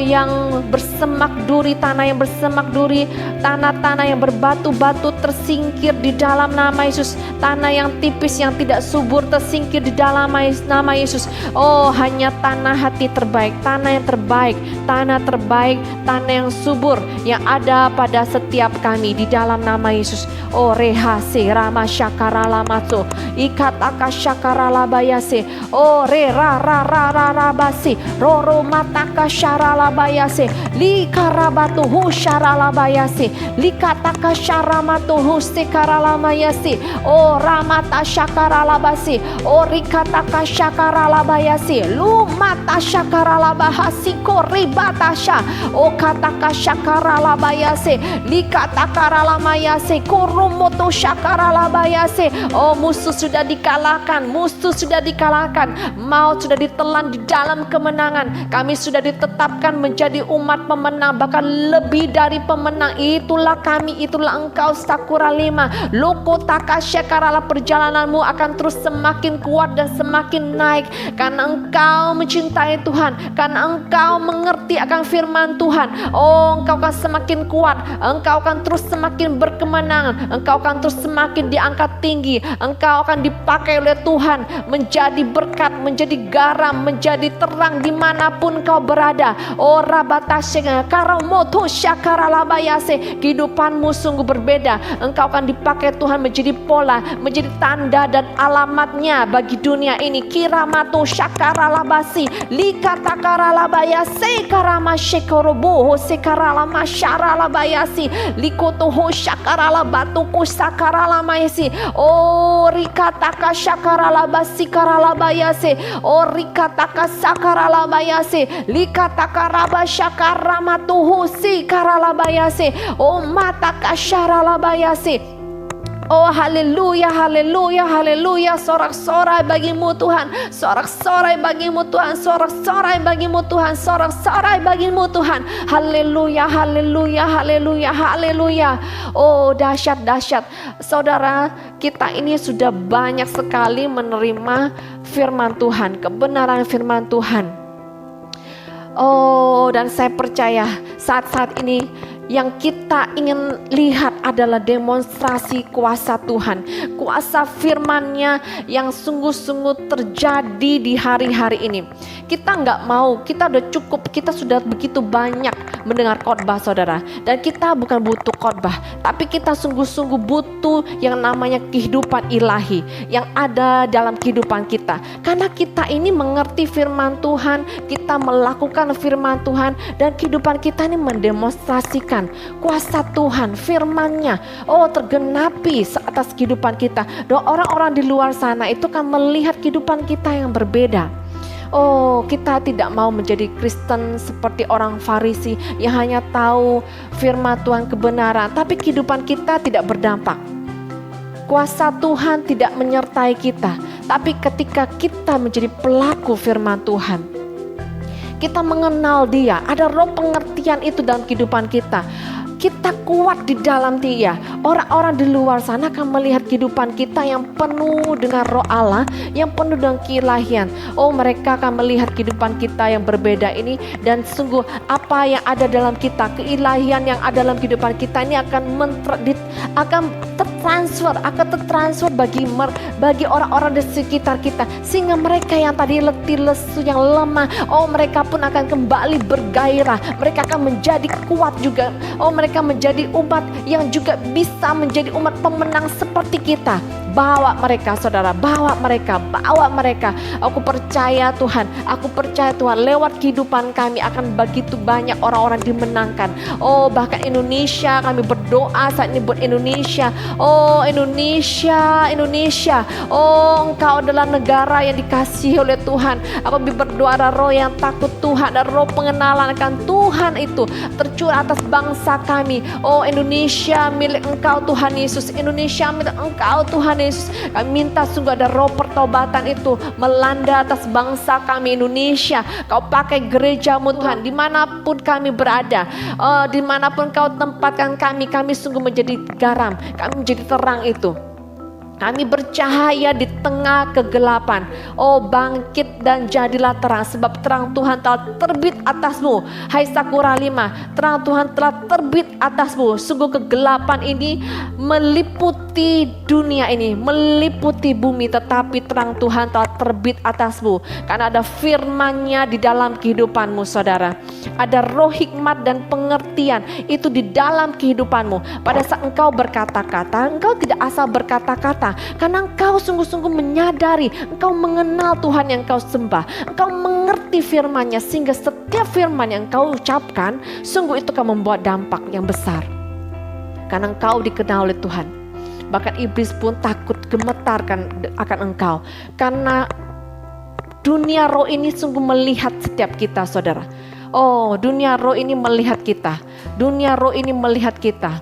yang bersemak duri, tanah yang bersemak duri, tanah-tanah yang berbatu-batu tersingkir di dalam nama Yesus. Tanah yang tipis yang tidak subur tersingkir di dalam nama Yesus. Oh, hanya tanah hati terbaik, tanah yang terbaik, tanah terbaik, tanah yang subur yang ada pada setiap kami di dalam nama Yesus. Oh, rehase rama syakara lamato ikataka syakara labayase. Oh, re ra ra ra ra ra basi roro mataka syara labayase likarabatu hu syara labayase likataka syaramatu hu sekara lamayase. Oh, ramata syakara labasi. Oh, rikataka syakara labayase lumata syakara labahasi koribatasha. Oh, kataka syakara labayase likataka lamayase kurumoto syakara labayase. Oh, musuh sudah dikalahkan, musuh sudah dikalahkan, maut sudah ditelan di dalam kemenangan. Kami sudah ditetapkan menjadi umat pemenang, bahkan lebih dari pemenang. Itulah kami, itulah engkau Sakura 5. Loko takasyakaralah, perjalananmu akan terus semakin kuat dan semakin naik karena engkau mencintai Tuhan, karena engkau mengerti akan firman Tuhan. Oh, engkau akan semakin kuat, engkau akan terus semakin berkemenangan, engkau akan terus semakin diangkat tinggi, engkau akan dipakai oleh Tuhan menjadi berkat, menjadi garam, menjadi terang dimanapun kau berada. Oh, rabatasya karamoto syakaralabayase. Kehidupanmu sungguh berbeda. Engkau akan dipakai Tuhan menjadi pola, menjadi tanda dan alamatnya bagi dunia ini. Kiramato syakaralabasi likatakaralabayase karamasykoroboho sekaralama syaralabayasi likotoho syakaralabatuku sakaralamayasi. Oh, rikataka syakaralabasi karalabayase. Oh, rikataka sakaralabayase likataka rabasyakarramatuhu si karalabayase. Oh, mataka syaralabayase. Oh, haleluya, haleluya, haleluya. Sorak-sorai bagimu Tuhan, sorak-sorai bagimu Tuhan, sorak-sorai bagimu Tuhan, sorak-sorai bagimu Tuhan. Haleluya, haleluya, haleluya, haleluya. Oh, dahsyat, dahsyat. Saudara, kita ini sudah banyak sekali menerima firman Tuhan, kebenaran firman Tuhan. Oh, dan saya percaya saat-saat ini yang kita ingin lihat adalah demonstrasi kuasa Tuhan, kuasa firman-Nya yang sungguh-sungguh terjadi di hari-hari ini. Kita nggak mau, kita udah cukup, kita sudah begitu banyak mendengar khotbah saudara. Dan kita bukan butuh khotbah, tapi kita sungguh-sungguh butuh yang namanya kehidupan ilahi yang ada dalam kehidupan kita. Karena kita ini mengerti firman Tuhan, kita melakukan firman Tuhan, dan kehidupan kita ini mendemonstrasikan kuasa Tuhan, firman-Nya tergenapi atas kehidupan kita. Dan orang-orang di luar sana itu kan melihat kehidupan kita yang berbeda. Oh, kita tidak mau menjadi Kristen seperti orang Farisi yang hanya tahu firman Tuhan kebenaran, tapi kehidupan kita tidak berdampak. Kuasa Tuhan tidak menyertai kita, tapi ketika kita menjadi pelaku firman Tuhan, kita mengenal Dia, ada roh pengertian itu dalam kehidupan kita. Kita kuat di dalam Dia. Orang-orang di luar sana akan melihat kehidupan kita yang penuh dengan roh Allah, yang penuh dengan keilahian. Oh, mereka akan melihat kehidupan kita yang berbeda ini, dan sungguh apa yang ada dalam kita, keilahian yang ada dalam kehidupan kita ini akan tertransfer bagi orang-orang di sekitar kita, sehingga mereka yang tadi letih lesu, yang lemah, mereka pun akan kembali bergairah. Mereka akan menjadi kuat juga. Mereka menjadi umat yang juga bisa menjadi umat pemenang seperti kita. bawa mereka saudara, bawa mereka. Aku percaya Tuhan, lewat kehidupan kami akan begitu banyak orang-orang dimenangkan. Oh bahkan Indonesia, kami berdoa saat ini buat Indonesia. Oh Indonesia, oh Engkau adalah negara yang dikasihi oleh Tuhan. Aku berdoa ada roh yang takut Tuhan, ada roh pengenalan akan Tuhan itu tercurah atas bangsa kami. Oh Indonesia milik Engkau Tuhan Yesus, Indonesia milik Engkau Tuhan Yesus. Kami minta sungguh ada roh pertobatan itu melanda atas bangsa kami Indonesia. Kau pakai gerejamu Tuhan dimanapun kami berada, dimanapun Kau tempatkan kami sungguh menjadi garam, kami menjadi terang itu. Kami bercahaya di tengah kegelapan. Oh bangkit dan jadilah terang, sebab terang Tuhan telah terbit atasmu. Hai Sakura 5, terang Tuhan telah terbit atasmu. Sungguh kegelapan ini meliputi dunia ini, meliputi bumi, tetapi terang Tuhan telah terbit atasmu. Karena ada firman-Nya di dalam kehidupanmu saudara. Ada roh hikmat dan pengertian itu di dalam kehidupanmu. Pada saat engkau berkata-kata, engkau tidak asal berkata-kata, karena engkau sungguh-sungguh menyadari, engkau mengenal Tuhan yang engkau sembah, engkau mengerti firman-Nya, sehingga setiap firman yang engkau ucapkan sungguh itu akan membuat dampak yang besar. Karena engkau dikenal oleh Tuhan. Bahkan iblis pun takut, gemetar akan engkau. Karena dunia roh ini sungguh melihat setiap kita saudara. Oh dunia roh ini melihat kita, dunia roh ini melihat kita.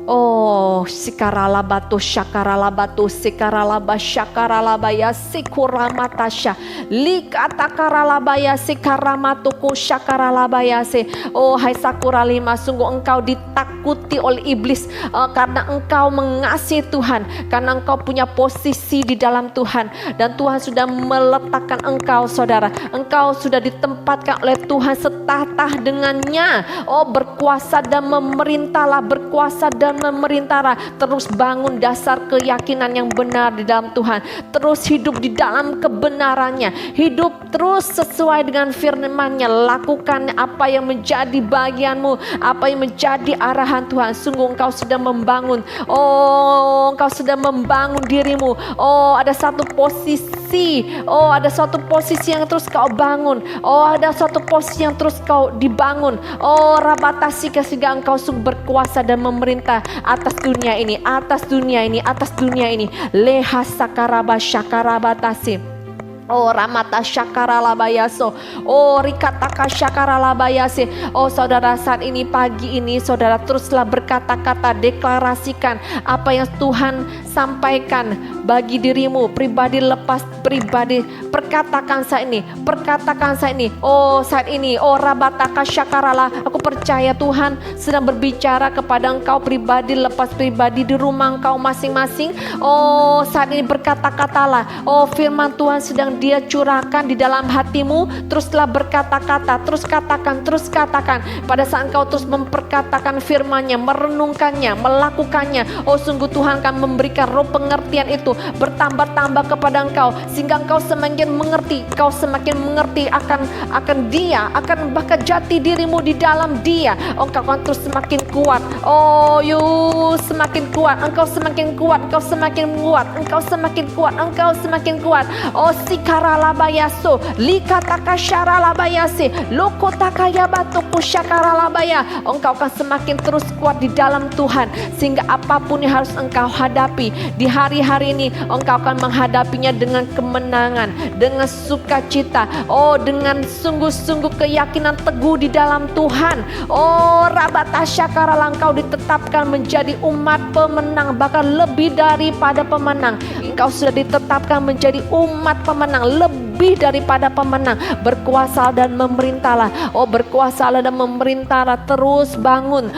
Oh sikaralabatu syakaralabatu sikaralaba syakaralabaya sikuramatasya likatakaralabaya sikaramatuku syakaralabaya se. Oh hai Sakura 5, sungguh engkau ditakuti oleh iblis, karena engkau mengasihi Tuhan, karena engkau punya posisi di dalam Tuhan, dan Tuhan sudah meletakkan engkau saudara. Engkau sudah ditempatkan oleh Tuhan setahta dengannya. Oh berkuasa dan memerintahlah, berkuasa dan memerintah. Terus bangun dasar keyakinan yang benar di dalam Tuhan, terus hidup di dalam kebenarannya, hidup terus sesuai dengan firman-Nya, lakukan apa yang menjadi bagianmu, apa yang menjadi arahan Tuhan. Sungguh engkau sudah membangun, oh engkau sudah membangun dirimu. Oh ada satu posisi, oh ada satu posisi yang terus kau bangun, oh ada satu posisi yang terus kau dibangun. Oh rabatasi, sehingga engkau sungguh berkuasa dan memerintah atas dunia ini, atas dunia ini, atas dunia ini. Leha sakaraba syakarabatasi. Oh ramata syakaralabayaso, oh rikataka syakaralabayase. Oh saudara, saat ini pagi ini saudara teruslah berkata-kata, deklarasikan apa yang Tuhan sampaikan bagi dirimu pribadi, lepas pribadi. Perkatakan saat ini, perkatakan saat ini. Oh saat ini, oh rabataka syakarala, aku percaya Tuhan sedang berbicara kepada engkau pribadi, lepas pribadi, di rumah engkau masing-masing. Oh saat ini berkata-katalah, oh firman Tuhan sedang Dia curahkan di dalam hatimu. Teruslah berkata-kata, terus katakan. Pada saat engkau terus memperkatakan firman-Nya, merenungkannya, melakukannya, oh sungguh Tuhan akan memberikan roh pengertian itu bertambah-tambah kepada engkau, sehingga engkau semakin mengerti, engkau semakin mengerti akan Dia, akan bahkan jati dirimu di dalam Dia. Oh, engkau akan terus semakin kuat. Oh semakin kuat, engkau semakin kuat, engkau semakin kuat, engkau semakin kuat, engkau semakin kuat. Oh sikaralabayaso, likataka syaralabayase, lokotakaya batuku syakaralabaya. Engkau akan semakin terus kuat di dalam Tuhan, sehingga apapun yang harus engkau hadapi di hari-hari ini, engkau akan menghadapinya dengan kemenangan, dengan sukacita. Oh dengan sungguh-sungguh keyakinan teguh di dalam Tuhan. Oh rabata syakarala, engkau ditetapkan menjadi umat pemenang, bahkan lebih daripada pemenang. Engkau sudah ditetapkan menjadi umat pemenang, lebih daripada pemenang. Berkuasa dan memerintahlah. Oh berkuasalah dan memerintahlah. Terus bangun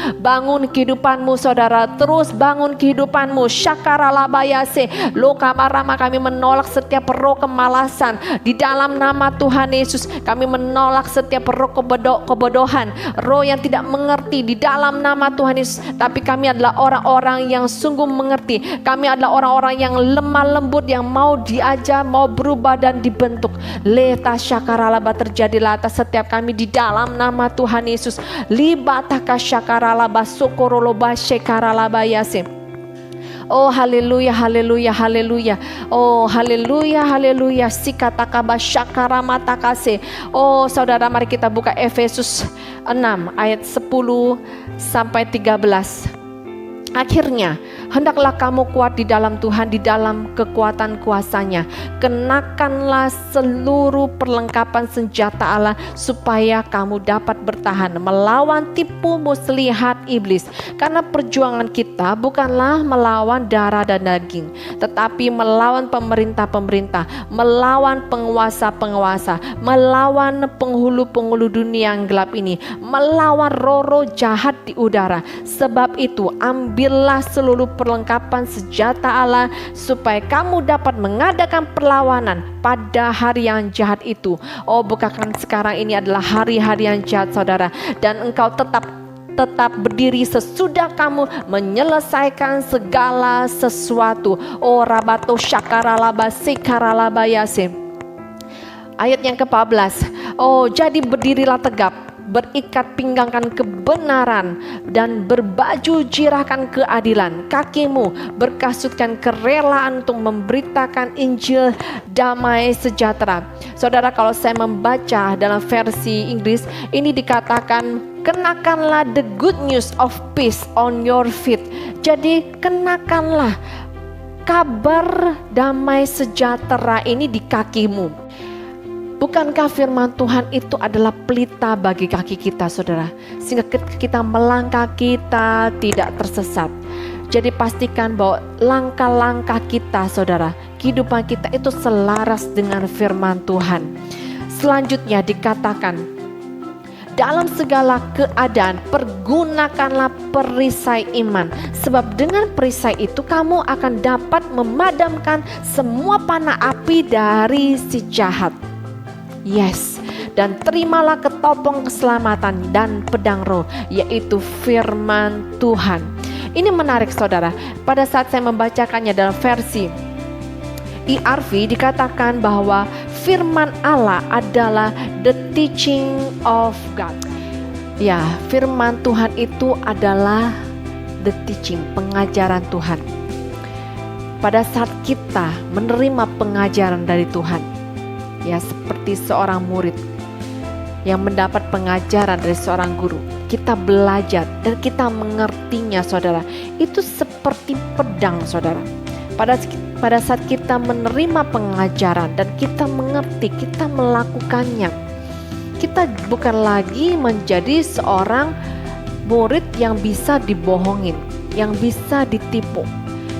kehidupanmu saudara, terus bangun kehidupanmu. Syakaralabayase, lokamarama, kami menolak setiap roh kemalasan di dalam nama Tuhan Yesus. Kami menolak setiap roh kebodohan, roh yang tidak mengerti di dalam nama Tuhan Yesus. Tapi kami adalah orang-orang yang sungguh mengerti. Kami adalah orang-orang yang lemah lembut, yang mau diajar, mau berubah dan dibentuk. Leta syakaralaba, terjadilah atas setiap kami di dalam nama Tuhan Yesus. Libataka syakaralaba sokoroloba syakaralabayase. Oh haleluya, haleluya, haleluya. Oh haleluya, haleluya. Sikatakaba syakara matakase. Oh saudara, mari kita buka Efesus 6 ayat 10 sampai 13. Akhirnya, hendaklah kamu kuat di dalam Tuhan, di dalam kekuatan kuasa-Nya. Kenakanlah seluruh perlengkapan senjata Allah supaya kamu dapat bertahan melawan tipu muslihat iblis. Karena perjuangan kita bukanlah melawan darah dan daging, tetapi melawan pemerintah-pemerintah, melawan penguasa-penguasa, melawan penghulu-penghulu dunia yang gelap ini, melawan roh-roh jahat di udara. Sebab itu, ambillah seluruh perlengkapan senjata Allah supaya kamu dapat mengadakan perlawanan pada hari yang jahat itu. Oh, bukankah sekarang ini adalah hari-hari yang jahat, saudara, dan engkau tetap berdiri sesudah kamu menyelesaikan segala sesuatu. Oh rabato syakaralaba sikaralabayase. Ayat yang ke-14. Oh, jadi berdirilah tegap, berikat pinggangkan kebenaran dan berbaju jirahkan keadilan. Kakimu berkasutkan kerelaan untuk memberitakan Injil damai sejahtera. Saudara, kalau saya membaca dalam versi Inggris ini dikatakan, kenakanlah the good news of peace on your feet. Jadi kenakanlah kabar damai sejahtera ini di kakimu. Bukankah firman Tuhan itu adalah pelita bagi kaki kita, saudara? Sehingga kita melangkah, kita tidak tersesat. Jadi pastikan bahwa langkah-langkah kita, saudara, kehidupan kita itu selaras dengan firman Tuhan. Selanjutnya dikatakan, dalam segala keadaan pergunakanlah perisai iman. Sebab dengan perisai itu kamu akan dapat memadamkan semua panah api dari si jahat. Yes, dan terimalah ketopong keselamatan dan pedang roh, yaitu firman Tuhan. Ini menarik, saudara. Pada saat saya membacakannya dalam versi ERV dikatakan bahwa firman Allah adalah the teaching of God. Ya, firman Tuhan itu adalah the teaching, pengajaran Tuhan. Pada saat kita menerima pengajaran dari Tuhan, ya, seperti seorang murid yang mendapat pengajaran dari seorang guru, kita belajar dan kita mengertinya, saudara. Itu seperti pedang, saudara. Pada saat kita menerima pengajaran dan kita mengerti, kita melakukannya, kita bukan lagi menjadi seorang murid yang bisa dibohongin, yang bisa ditipu.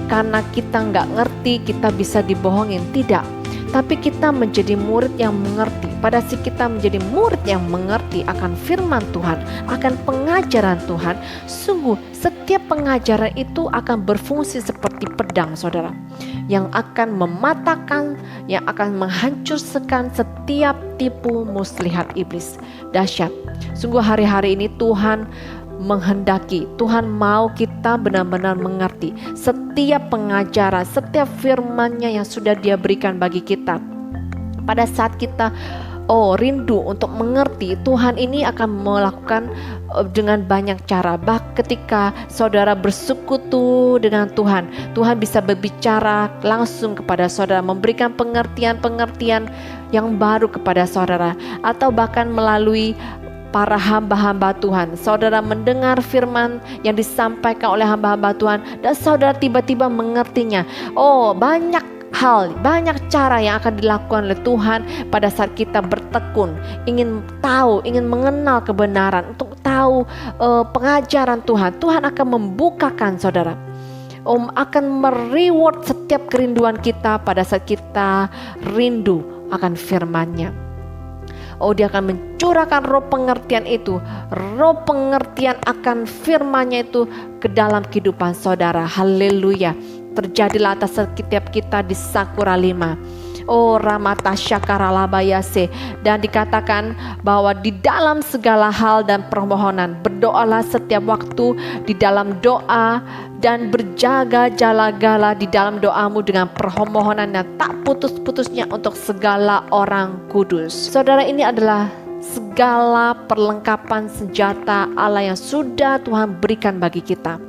Karena kita nggak ngerti, kita bisa dibohongin, tidak. Tapi kita menjadi murid yang mengerti. Pada saat kita menjadi murid yang mengerti akan firman Tuhan, akan pengajaran Tuhan, sungguh setiap pengajaran itu akan berfungsi seperti pedang, saudara, yang akan mematahkan, yang akan menghancurkan setiap tipu muslihat iblis. Dahsyat. Sungguh hari-hari ini Tuhan menghendaki, Tuhan mau kita benar-benar mengerti setiap pengajaran, setiap firman-Nya yang sudah Dia berikan bagi kita. Pada saat kita rindu untuk mengerti, Tuhan ini akan melakukan dengan banyak cara. Ketika saudara bersekutu dengan Tuhan, Tuhan bisa berbicara langsung kepada saudara, memberikan pengertian-pengertian yang baru kepada saudara, atau bahkan melalui para hamba-hamba Tuhan. Saudara mendengar firman yang disampaikan oleh hamba-hamba Tuhan dan saudara tiba-tiba mengertinya. Oh, banyak hal, banyak cara yang akan dilakukan oleh Tuhan pada saat kita bertekun, ingin tahu, ingin mengenal kebenaran, untuk tahu pengajaran Tuhan. Tuhan akan membukakan, saudara, akan mereward setiap kerinduan kita pada saat kita rindu akan firman-Nya. Oh, Dia akan mencurahkan roh pengertian itu, roh pengertian akan firman-Nya itu ke dalam kehidupan saudara. Haleluya. Terjadilah atas setiap kita di Sakura 5. Oh, Ramata Syakaralabayase. Dan dikatakan bahwa di dalam segala hal dan permohonan, berdoalah setiap waktu di dalam doa, dan berjaga-jagalah di dalam doamu dengan permohonan yang tak putus-putusnya untuk segala orang kudus. Saudara, ini adalah segala perlengkapan senjata Allah yang sudah Tuhan berikan bagi kita.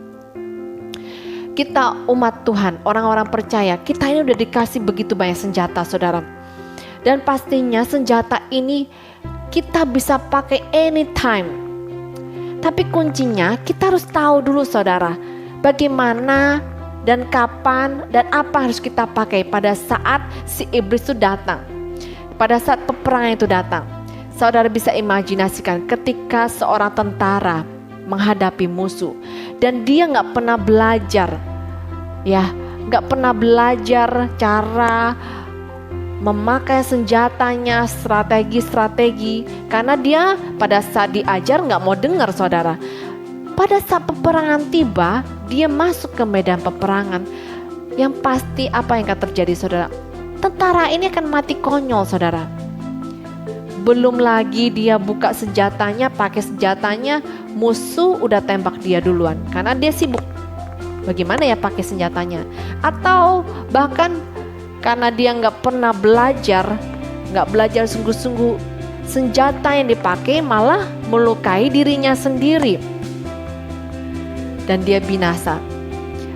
Kita umat Tuhan, orang-orang percaya, kita ini udah dikasih begitu banyak senjata, saudara. Dan pastinya senjata ini kita bisa pakai anytime. Tapi kuncinya kita harus tahu dulu, saudara, bagaimana dan kapan dan apa harus kita pakai pada saat si iblis itu datang. Pada saat peperangan itu datang. Saudara bisa imajinasikan ketika seorang tentara menghadapi musuh dan dia nggak pernah belajar, nggak pernah belajar cara memakai senjatanya, strategi, karena dia pada saat diajar nggak mau dengar, saudara. Pada saat peperangan tiba, dia masuk ke medan peperangan. Yang pasti apa yang akan terjadi, saudara? Tentara ini akan mati konyol, saudara. Belum lagi dia buka senjatanya, pakai senjatanya, musuh udah tembak dia duluan karena dia sibuk. Bagaimana ya pakai senjatanya? Atau bahkan karena dia nggak pernah belajar sungguh-sungguh, senjata yang dipakai malah melukai dirinya sendiri dan dia binasa.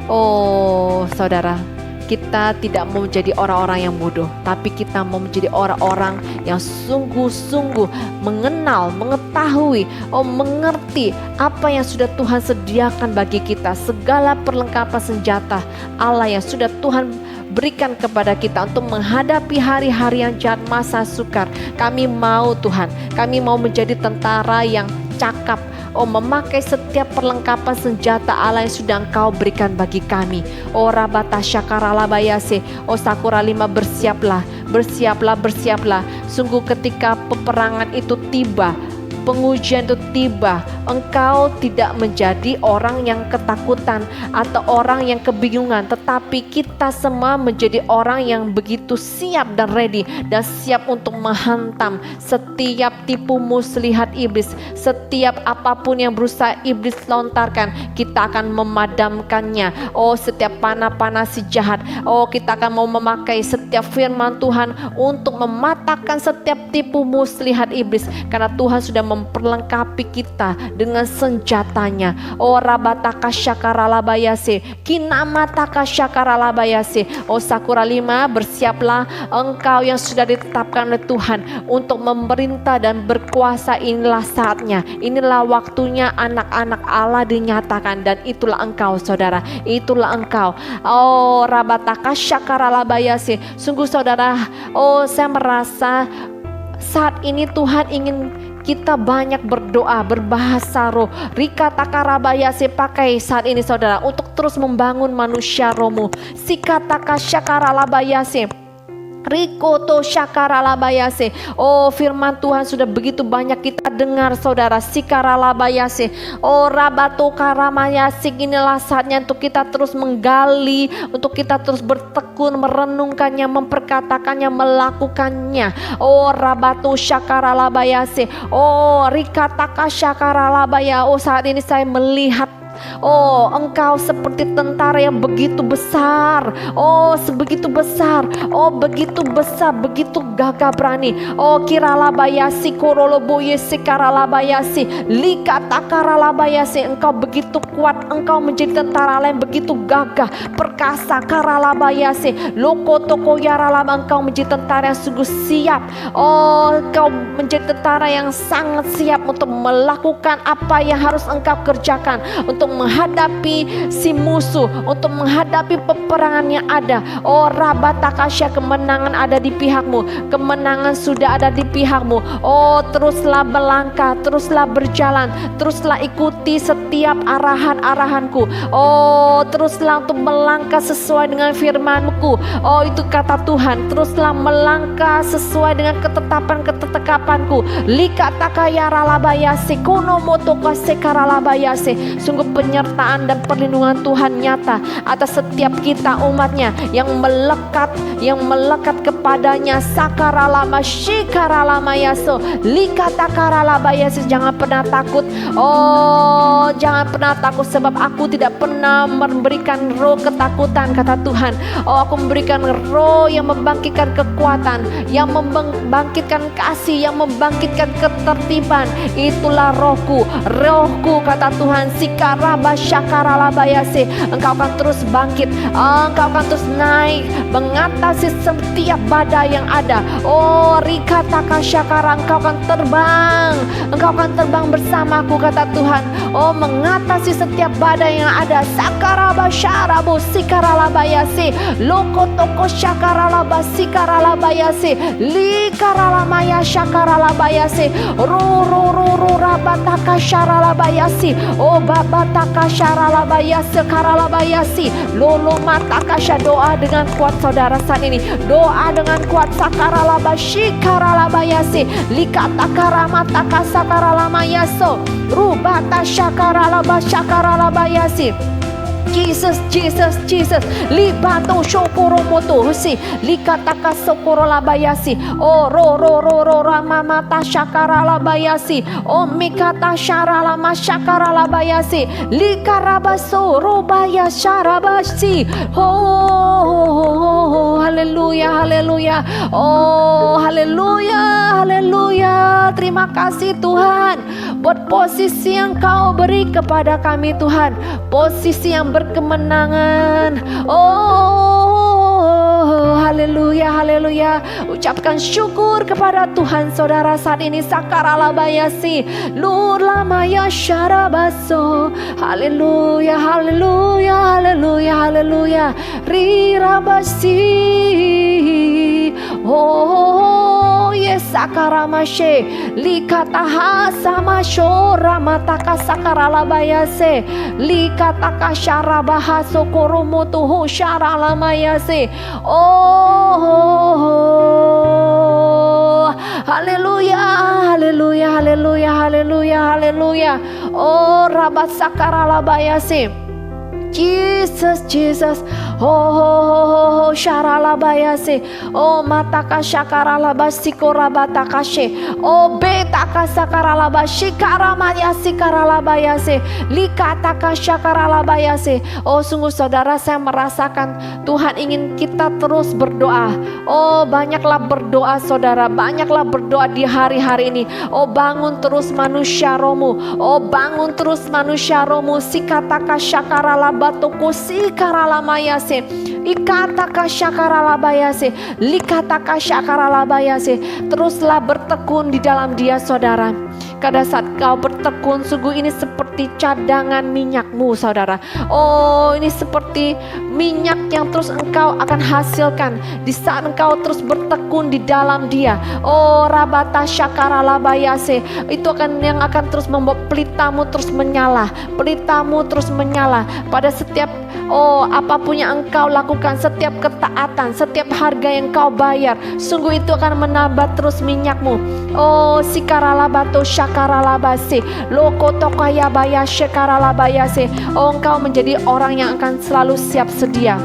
Oh, saudara, kita tidak mau menjadi orang-orang yang bodoh, tapi kita mau menjadi orang-orang yang sungguh-sungguh mengenal, mengetahui, mengerti apa yang sudah Tuhan sediakan bagi kita, segala perlengkapan senjata Allah yang sudah Tuhan berikan kepada kita untuk menghadapi hari-hari yang jahat, masa sukar. Kami mau, Tuhan, kami mau menjadi tentara yang cakap, memakai setiap perlengkapan senjata Allah yang sudah Engkau berikan bagi kami. Rabata syakaralabayase, Sakura 5, bersiaplah. Sungguh ketika peperangan itu tiba, pengujian itu tiba, engkau tidak menjadi orang yang ketakutan atau orang yang kebingungan, tetapi kita semua menjadi orang yang begitu siap dan ready dan siap untuk menghantam setiap tipu muslihat iblis, setiap apapun yang berusaha iblis lontarkan, kita akan memadamkannya. Setiap panah-panah si jahat, kita akan mau memakai setiap firman Tuhan untuk mematahkan setiap tipu muslihat iblis, karena Tuhan sudah memperlengkapi kita dengan senjatanya. Rabataka syakaralabayase, kinamataka syakaralabayase. Sakura 5, bersiaplah engkau yang sudah ditetapkan oleh Tuhan untuk memerintah dan berkuasa. Inilah saatnya, inilah waktunya anak-anak Allah dinyatakan, dan itulah engkau, saudara, itulah engkau. Rabataka syakaralabayase. Sungguh, saudara, saya merasa saat ini Tuhan ingin kita banyak berdoa, berbahasa roh. Rika takarabayase, pakai saat ini, saudara, untuk terus membangun manusia rohmu. Sikataka syakaralabayase, Rikoto syakaralabayase. Firman Tuhan sudah begitu banyak kita dengar, saudara. Sikaralabayase, rabato karamayase. Inilah saatnya untuk kita terus menggali, untuk kita terus bertekun, merenungkannya, memperkatakannya, melakukannya. Rabato syakaralabayase. Rikataka syakaralabaya. Saat ini saya melihat engkau seperti tentara yang begitu besar. Sebegitu besar. Begitu besar, begitu gagah berani. Kiralabayasi koroloboyesi karalabayasi likatakaralabayasi. Engkau begitu kuat, engkau menjadi tentara yang begitu gagah, perkasa. Karalabayasi lokotoko yaralaba, engkau menjadi tentara yang sungguh siap. Engkau menjadi tentara yang sangat siap untuk melakukan apa yang harus engkau kerjakan, untuk menghadapi si musuh, untuk menghadapi peperangan yang ada. Rabatakasya, kemenangan ada di pihakmu, kemenangan sudah ada di pihakmu. Teruslah melangkah, teruslah berjalan, teruslah ikuti setiap arahan-arahanku. Teruslah untuk melangkah sesuai dengan firman-Mu. Itu kata Tuhan, teruslah melangkah sesuai dengan ketetapan-ketetapanku. Likatakayaralabayase konomotokase. Sungguh penyertaan dan perlindungan Tuhan nyata atas setiap kita umatnya yang melekat kepadanya. Sakaralama shikaralamayaso likatakaralayase. Jangan pernah takut. Jangan pernah takut, sebab aku tidak pernah memberikan roh ketakutan, kata Tuhan. Aku memberikan roh yang membangkitkan kekuatan, yang membangkitkan kasih, yang membangkitkan ketertiban. Itulah rohku, kata Tuhan. Sikara Shakarabayase. Engkau akan terus bangkit, engkau akan terus naik, mengatasi setiap badai yang ada. Oh Rikataka Shakara, engkau akan terbang, engkau akan terbang bersamaku, kata Tuhan. Oh mengatasi setiap badai yang ada. Sakarabasharabu Sikaralabayase, Lokotoko Shakaralabasikaralayase, Likaralamaya Shakaralabayase, Ruru Rabataka Sharalabayasi, Oh Babataka Sharalabayase Karalabayasi, Lolo Matakasha. Doa dengan kuat saudara saat ini, doa dengan kuat. Sakaralabashi Karalabayase, Likatakaramata Sakaralamayaso, Rubata Shakaralabashakaralayase. Jesus, Jesus, Jesus. Libato shokoromoto husi, likataka sokorolabayasi. Oh ro ramamata shakaralabayasi. Oh mikata sharalama shakaralabayasi. Likarabaso robaya sharabasi. Oh haleluya, haleluya. Oh haleluya, haleluya. Terima kasih Tuhan buat posisi yang Kau beri kepada kami Tuhan, posisi yang berkemenangan. Oh haleluya, haleluya. Ucapkan syukur kepada Tuhan saudara saat ini. Sakaralabayasi, Lurlamaya Syarabaso. Haleluya, haleluya, haleluya, haleluya. Rirabasi. Oh yes, sakaramashe, likataha sama shora mataka sakaralabayase, likataka sharabaha sokoromotuhu sharalamayase. Oh haleluya, haleluya, haleluya, haleluya, haleluya. Oh rabat sakaralabayase. Jesus, Jesus. Oh sharalabayase. Oh mataka shakaralabasi korabatakashe. Oh betaka sakaralabashi karamayasi karalabayase. Likataka shakaralabayase. Oh sungguh saudara, saya merasakan Tuhan ingin kita terus berdoa. Oh banyaklah berdoa saudara, banyaklah berdoa di hari-hari ini. Oh bangun terus manusia romu. Oh bangun terus manusia romu. Sikataka shakaralabatuku sikaralamayase. Ikataka syakaralabayase, likataka syakaralabayase. Teruslah bertekun di dalam Dia saudara. Pada saat kau bertekun, sungguh ini seperti cadangan minyakmu saudara. Oh ini seperti minyak yang terus engkau akan hasilkan di saat engkau terus bertekun di dalam Dia. Oh rabata syakaralabayase, itu yang akan terus membuat pelitamu terus menyala, pelitamu terus menyala pada setiap apapun yang engkau lakukan, setiap ketaatan, setiap harga yang kau bayar, sungguh itu akan menambah terus minyakmu. Oh sikaralabato syakaralabase, lokotokaya baya syakaralabayase. Oh engkau menjadi orang yang akan selalu siap sedia.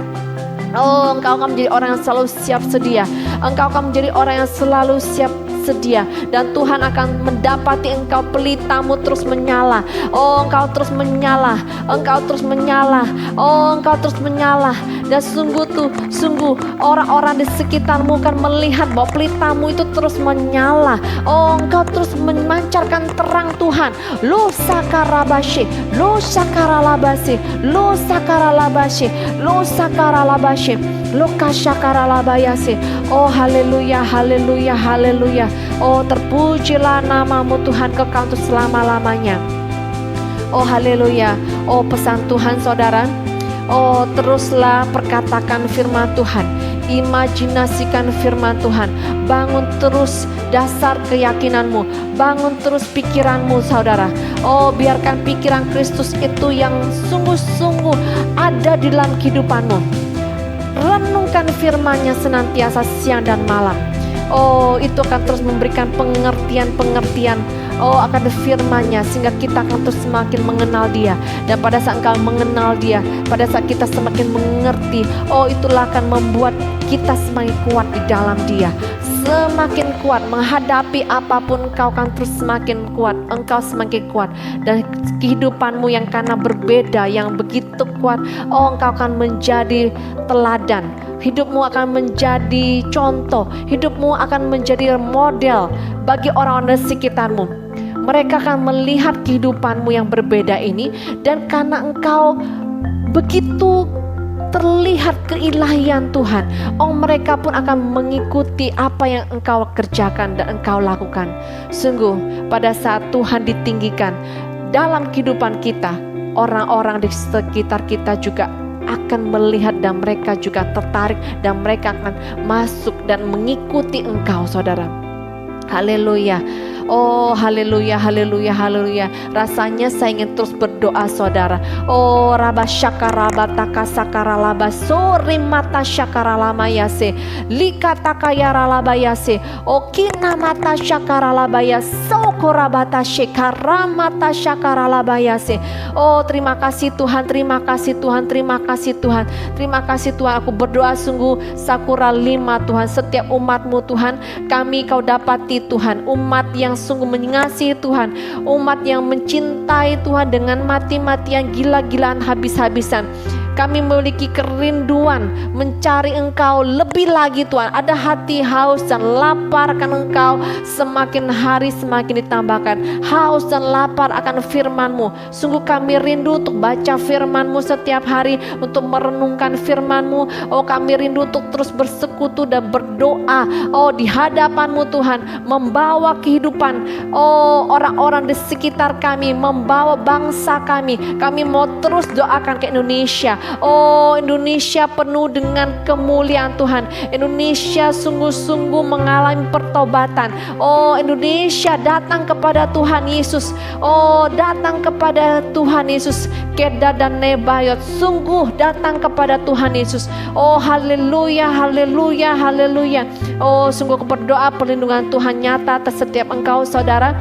Oh engkau akan menjadi orang yang selalu siap sedia. Engkau akan menjadi orang yang selalu siap sedia, dan Tuhan akan mendapati engkau, pelitamu terus menyala. Oh engkau terus menyala, engkau terus menyala. Oh engkau terus menyala, dan sungguh orang-orang di sekitarmu akan melihat bahwa pelitamu itu terus menyala. Oh engkau terus memancarkan terang Tuhan. Lo sakarabashe, lo sakaralabase, lo sakaralabashe, lo sakaralabashe, lo kasyakaralabayase. Oh haleluya, haleluya, haleluya. Oh terpujilah namamu Tuhan, kekal untuk selama-lamanya. Oh haleluya. Oh pesan Tuhan saudara. Oh teruslah perkatakan firman Tuhan, imajinasikan firman Tuhan, bangun terus dasar keyakinanmu, bangun terus pikiranmu saudara. Oh biarkan pikiran Kristus itu yang sungguh-sungguh ada di dalam kehidupanmu. Renungkan firman-Nya senantiasa siang dan malam. Oh itu akan terus memberikan pengertian-pengertian akan firman-Nya, sehingga kita akan terus semakin mengenal Dia. Dan pada saat engkau mengenal Dia, pada saat kita semakin mengerti, itulah akan membuat kita semakin kuat di dalam Dia. Semakin kuat menghadapi apapun, engkau akan terus semakin kuat. Engkau semakin kuat, dan kehidupanmu yang karena berbeda, yang begitu kuat, engkau akan menjadi teladan. Hidupmu akan menjadi contoh, hidupmu akan menjadi model bagi orang-orang di sekitarmu. mereka akan melihat kehidupanmu yang berbeda ini, dan karena engkau begitu terlihat keilahian Tuhan, mereka pun akan mengikuti apa yang engkau kerjakan dan engkau lakukan. Sungguh pada saat Tuhan ditinggikan dalam kehidupan kita, orang-orang di sekitar kita juga akan melihat dan mereka juga tertarik dan mereka akan masuk dan mengikuti engkau, saudara. Haleluya. Oh haleluya, haleluya, haleluya. Rasanya saya ingin terus berdoa, saudara. Oh raba syakara bataka sakara laba sori mata syakara lama yase likata kayara laba yase okina mata syakara laba yase sokorabata syakara mata syakara laba yase. Oh terima kasih Tuhan, terima kasih Tuhan, terima kasih Tuhan, terima kasih Tuhan. Aku berdoa sungguh Sakura 5 Tuhan, setiap umat-Mu Tuhan, kami Kau dapati Tuhan, umat yang sungguh mengasihi Tuhan, umat yang mencintai Tuhan dengan mati-matian, gila-gilaan, habis-habisan. Kami memiliki kerinduan mencari Engkau lebih lagi Tuhan. Ada hati haus dan lapar akan Engkau, semakin hari semakin ditambahkan. Haus dan lapar akan firman-Mu. Sungguh kami rindu untuk baca firman-Mu setiap hari, untuk merenungkan firman-Mu. Oh kami rindu untuk terus bersekutu dan berdoa, oh di hadapan-Mu Tuhan, membawa kehidupan, oh orang-orang di sekitar kami, membawa bangsa kami. Kami mau terus doakan ke Indonesia. Oh Indonesia penuh dengan kemuliaan Tuhan. Indonesia sungguh-sungguh mengalami pertobatan. Oh Indonesia datang kepada Tuhan Yesus. Oh datang kepada Tuhan Yesus. Keda dan Nebayot sungguh datang kepada Tuhan Yesus. Oh haleluya, haleluya, haleluya. Oh sungguh aku berdoa perlindungan Tuhan nyata atas setiap engkau, saudara.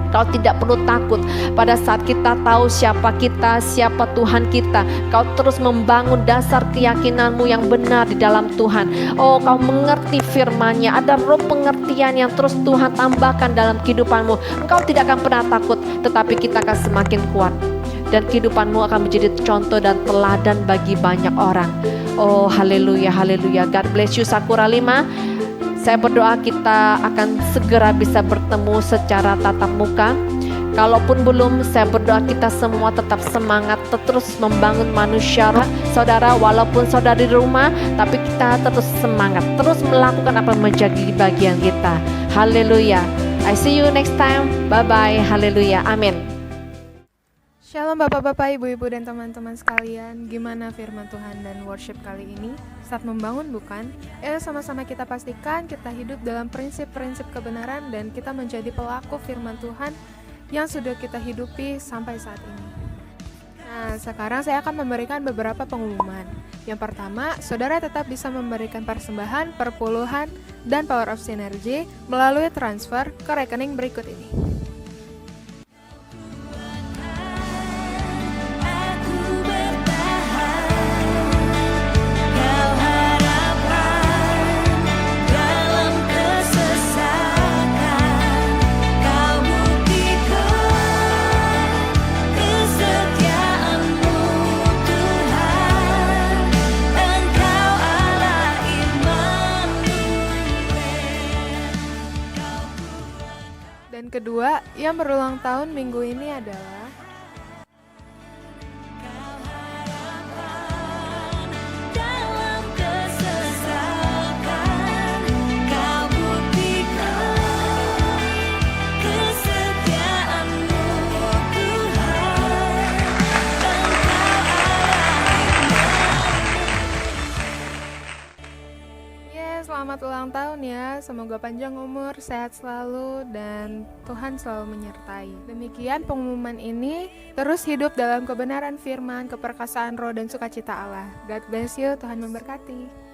Kau tidak perlu takut pada saat kita tahu siapa kita, siapa Tuhan kita. Kau terus membangun dasar keyakinanmu yang benar di dalam Tuhan. Oh kau mengerti firman-Nya, ada roh pengertian yang terus Tuhan tambahkan dalam kehidupanmu. Engkau tidak akan pernah takut, tetapi kita akan semakin kuat. Dan kehidupanmu akan menjadi contoh dan teladan bagi banyak orang. Oh haleluya, haleluya. God bless you Sakura 5. Saya berdoa kita akan segera bisa bertemu secara tatap muka. Kalaupun belum, saya berdoa kita semua tetap semangat, terus membangun manusia. Saudara, walaupun saudara di rumah, tapi kita terus semangat, terus melakukan apa yang menjadi bagian kita. Haleluya. I see you next time. Bye-bye. Haleluya. Amin. Shalom Bapak-Bapak, Ibu-Ibu dan teman-teman sekalian. Gimana firman Tuhan dan worship kali ini? Saat membangun bukan? Sama-sama kita pastikan kita hidup dalam prinsip-prinsip kebenaran dan kita menjadi pelaku firman Tuhan yang sudah kita hidupi sampai saat ini. Nah, sekarang saya akan memberikan beberapa pengumuman. Yang pertama, saudara tetap bisa memberikan persembahan, perpuluhan, dan power of synergy melalui transfer ke rekening berikut ini. Dan kedua, yang berulang tahun minggu ini adalah selamat ulang tahun ya, semoga panjang umur, sehat selalu, dan Tuhan selalu menyertai. Demikian pengumuman ini, terus hidup dalam kebenaran firman, keperkasaan roh dan sukacita Allah. God bless you, Tuhan memberkati.